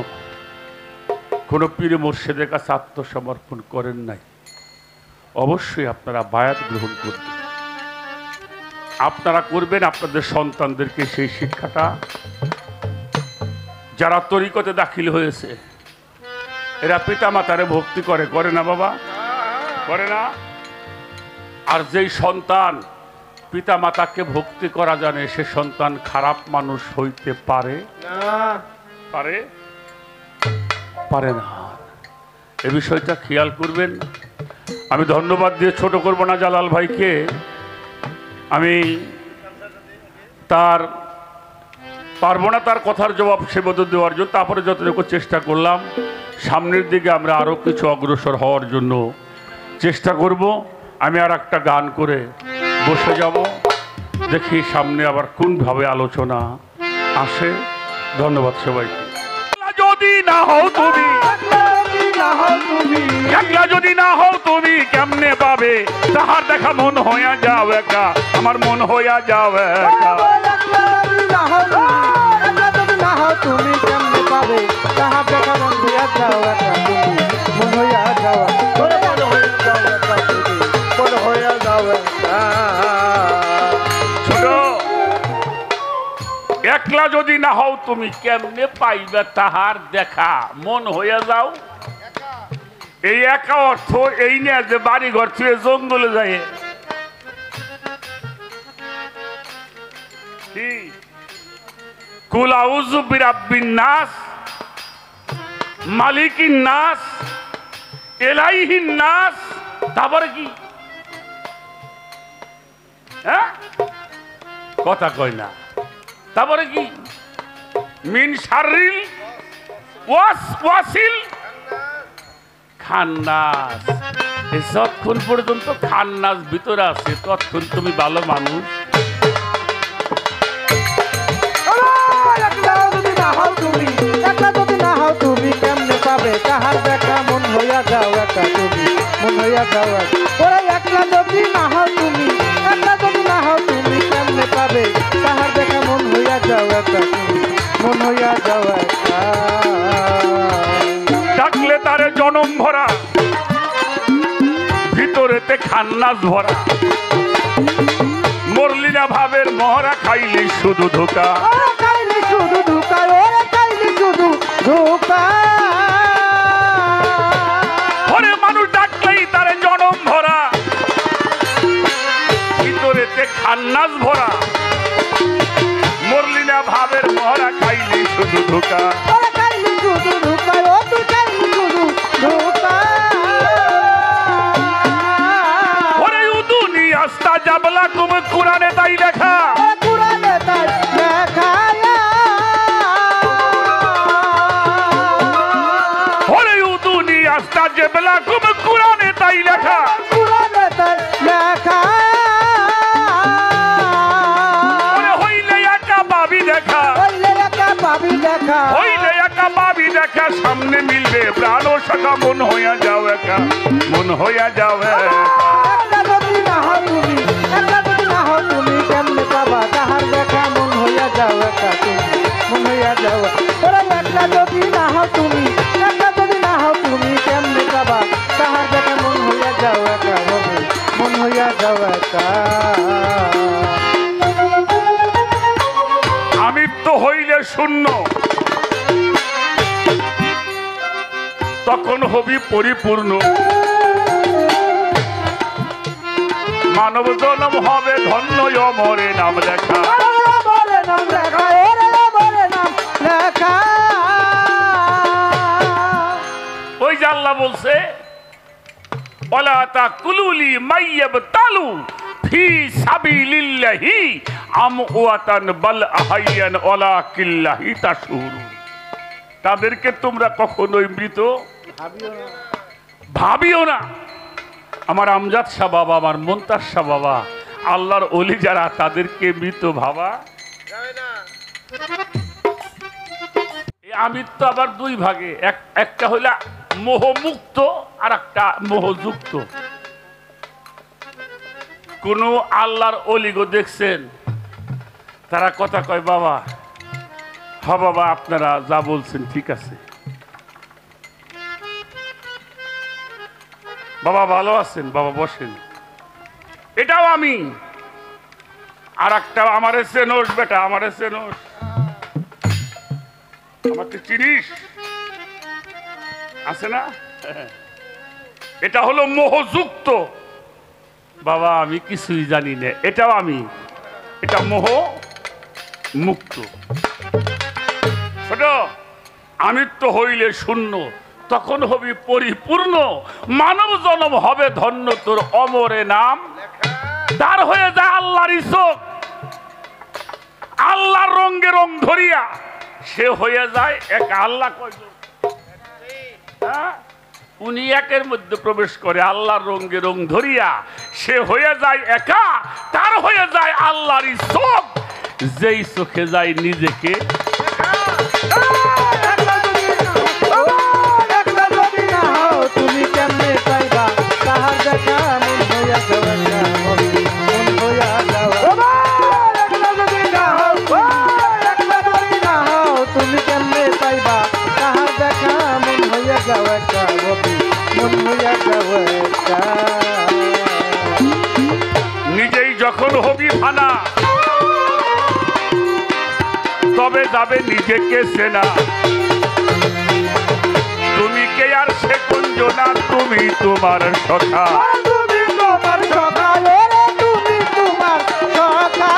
কোন পীর মুর্শিদের কাছে আত্মসমর্পণ করেন নাই, অবশ্যই আপনারা বায়াত গ্রহণ করবেন। আপনারা করবেন, আপনাদের সন্তানদেরকে সেই শিক্ষাটা। যারা তরিকতে দাখিল হয়েছে, এরা পিতা মাতারে ভক্তি করে, করে না বাবা? করে না? আর যেই সন্তান পিতা মাতাকে ভক্তি করা জানে, সে সন্তান খারাপ মানুষ হইতে পারে? পারে? পারে না। এ বিষয়টা খেয়াল করবেন। আমি ধন্যবাদ দিয়ে ছোট করব না জালাল ভাইকে। আমি তার পারবো না তার কথার জবাব সেবদ দেওয়ার জন্য, তারপরে যতটুকু চেষ্টা করলাম, সামনের দিকে আমরা আরো কিছু অগ্রসর হওয়ার জন্য চেষ্টা করব। আমি আর একটা গান করে বসে যাব, দেখি সামনে আবার কোনভাবে আলোচনা আসে। ধন্যবাদ সবাইকে। যদি না হও তুমি, একলা যদি না হও তুমি, কেমনে পাবে তাহার দেখা? মন হইয়া যাও একা, আমার মন হইয়া যাও একা। তুমি কেমনে পাবে তাহার দেখা? মন হইয়া যাও একা, মন হইয়া যাও, মন হইয়া যাও একা। ছোট, একলা যদি না হও তুমি, কেমনে পাইবে তাহার দেখা? মন হইয়া যাও। এই একা অর্থ এই না যে বাড়ি ঘর থেকে জঙ্গলে যায়। কুল আউযু বিরাব্বিন নাস, মালিকিন নাস, ইলাইহিন নাস, তারপরে কি? হ্যাঁ, কথা কয় না। তারপরে কি? মিন শাররিল ওয়াসওয়াসিল খান্নাস। যতক্ষণ পর্যন্ত খান্নাস ভিতরে আছে ততক্ষণ তুমি ভালো মানুষ। একলা যদি না হও তুমি, একলা যদি না হও তুমি কেমনে পাবে তাহার দেখা মন হইয়া যাও একা তুমি, মন হইয়া যাও একা। ওরে একলা যদি না হও তুমি, একলা যদি না হও তুমি কেমনে পাবে তাহার দেখা মন হইয়া যাও একা তুমি, মন হইয়া যাও একা। ডাকলে তারে জনম ভরা, ভিতরেতে খান্নাস ভরা। মরলি না ভাবের মহরা, খাইলি শুধু ধোকা। ওরে খাইলি শুধু ধোকা, ওরে খাইলি শুধু ধোকা। ওরে মানুষ ডাকলেই তারে জনম ভরা, ভিতরেতে খান্নাস ভরা। মরলি না ভাবের মহরা, খাইলি শুধু ধোকা। ওরে খাইলি শুধু ধোকা, ও তুই খাইলি শুধু ধোকা। ওরে উদুনি আস্তা জাবলা তুমি কোরআনে তাই লেখা। কুরানে তাই লেখা। ওরে উদুনি আস্তা জাবলা তুমি কোরআনে তাই লেখা। কুরানে তাই লেখা। ওরে হইলে একা পাবি দেখা, হইলে একা পাবি দেখা। হইলে একা পাবি দেখা। সামনে মিলবে প্রাণ ও শাখা, মন হইয়া যাও একা, মন হইয়া যাও একা। একলা যদি না হও তুমি, একলা যদি না হও তুমি কেমনে পাবা তাহার দেখা মন হইয়া যাও একা তুমি, মন হইয়া যাও। ওরে একলা যদি না হও তুমি, একলা যদি না হও তুমি কেমনে পাবা তাহার দেখা মন হইয়া যাও একা হবে, মন হইয়া যাও একা। আমিত্ব হইলে শূন্য, তখন হবি পরিপূর্ণ। মানব জন্ম হবে ধন্য, অমরে নাম লেখা। বলে নাম লেখা, ওরে বলে নাম লেখা। ওই যে আল্লাহ বলছে, ওয়ালা তাকুলুলি মাইয়াবতালু ফি সাবিলিল্লাহি আমওয়াতান বাল আহাইয়ান ওয়ালাকিল্লাহি তাশউরুন। তাদেরকে তোমরা কখনোই মৃত ভাবিও না। আমার আমজাদ শাহ বাবা, আমার মুনতাজ শাহ বাবা, আল্লাহর ওলি যারা, তাদেরকে মৃত ভাবা। এই আমিত্ব আবার দুই ভাগে, একটা হইলা মোহমুক্ত আর একটা মোহযুক্ত। কোন আল্লাহর অলিগো দেখছেন তারা কথা কয়, বাবা হ বাবা আপনারা যা বলছেন ঠিক আছে, বাবা ভালো আছেন, বাবা বসেন। এটাও আমি। আর একটা আমারে চেনোস বেটা, আমারে চেনোস, আমাকে চিনিস, আছে না? এটা হলো মোহযুক্ত। বাবা আমি কিছুই জানি না, এটাও আমি। এটা মোহ মুক্ত। ছোট আমিত্ব হইলে শূন্য, তখন হবি পরিপূর্ণ। মানব জন্ম হবে ধন্য, তোর অমরে নাম তার হয়ে যায় আল্লাহর চোখ। আল্লাহর রঙে রং ধরিয়া সে হয়ে যায় এক। আল্লাহ কয়জন? হ্যাঁ, উনি একের মধ্যে প্রবেশ করে। আল্লাহর রঙে রং ধরিয়া সে হয়ে যায় একা, তার হয়ে যায় আল্লাহরই চোখ, যেই চোখে যায় নিজেকে। একলা যদি না হও তুমি কেমনে পাইবা তাহার দেখা মন হইয়া যাও একা হবে, মন হইয়া যাও। একলা যদি না হও, একলা যদি না হও তুমি কেমনে পাইবা তাহার দেখা মন হইয়া যাও একা হবে, মন হইয়া যাও একা। নিজেই যখন হবি ফানা, তবে যাবে নিজেকে চেনা। তুমি কে আর সে কুঞ্জনা, তুমি তোমার সখা। তুমি তোমার সখা, ওরে তুমি তোমার সখা।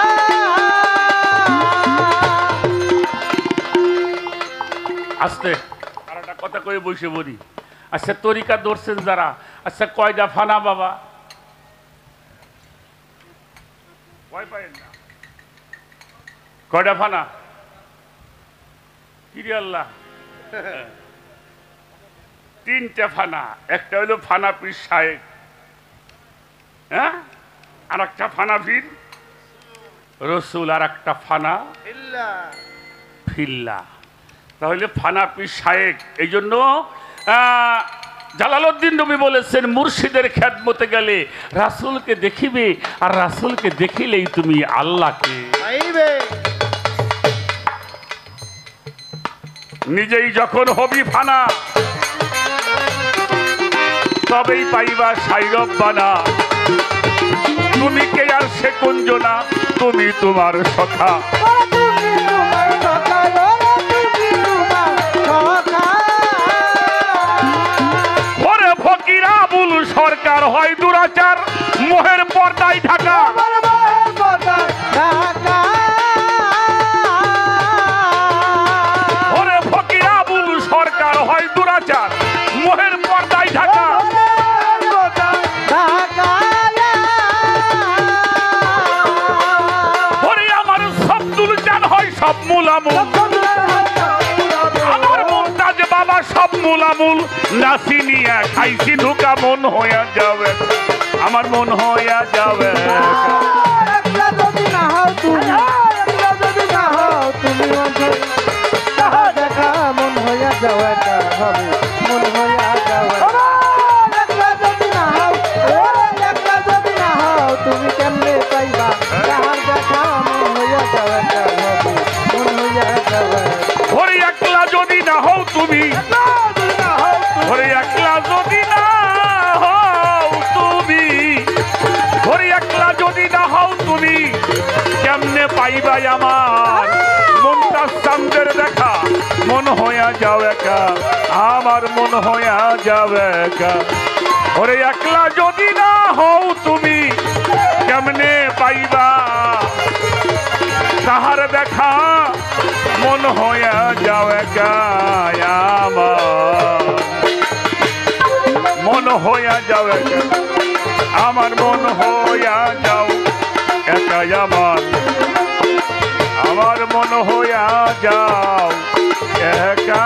আস্তে আর একটা কথা কয়ে বসে বলি। আচ্ছা তরিকা ধরছেন যারা, আচ্ছা কয়টা ফানা বাবা? ভয় পাইেন না, কয়টা ফানা? কিরে আল্লাহ, তিনটা ফানা। একটা হইলো ফানা পীর সাহেব, হ্যাঁ, আর একটা ফানা পীর রসুল, আর একটা ফানা ইল্লা ফিল্লা। তাহলে ফানা পীর সাহেব। এই জন্য জালালউদ্দিন নবী বলেছেন, মুর্শিদের খেদমতে গেলে রাসূলকে দেখিবে, আর রাসূলকে দেখিলেই তুমি আল্লাহকে পাইবে। নিজেই যখন হবি ফানা, তবেই পাইবা সাই রব্বানা। তুমি কে আর সে কুঞ্জনা, তুমি তোমার সখা। ওরে ফকির আবুল সরকার হয় দুরাচার, মোহের পর্দায় ঢাকা। ওরে ফকির আবুল সরকার হয় দুরাচার, মোহের পর্দায় ঢাকা। ওরে আমার সবদুল জান হয় সব মুলামুল, আমার মুমতাজ বাবা সব মুলামুল। নাসি নিয়া খাইছি ঢুকা, মন হইয়া যাবে, আমার মন হইয়া যাবে। মন হইয়া যাওয়াটা হবে, মন হইয়া যাওয়া। তুমি কেমনে পাইবা তাহার দেখা, মন হইয়া যাওয়াটা হবে, মন হইয়া যাওয়া। ওরে একলা যদি না হও তুমি, ওরে একলা যদি না হও তুমি, ওরে একলা যদি না হও তুমি, কেমনে পাইবাই আমার মুমতাজ চাঁদের দেখা। মন হইয়া যাও একা, আমার মন হইয়া যাও একা। ওরে একলা যদি না হও তুমি, কেমনে পাইবা তাহার দেখা। মন হইয়া যাও একা, আমার মন হইয়া যাও একা, আমার মন হইয়া যাও একা। আমার মন হইয়া যাও একা।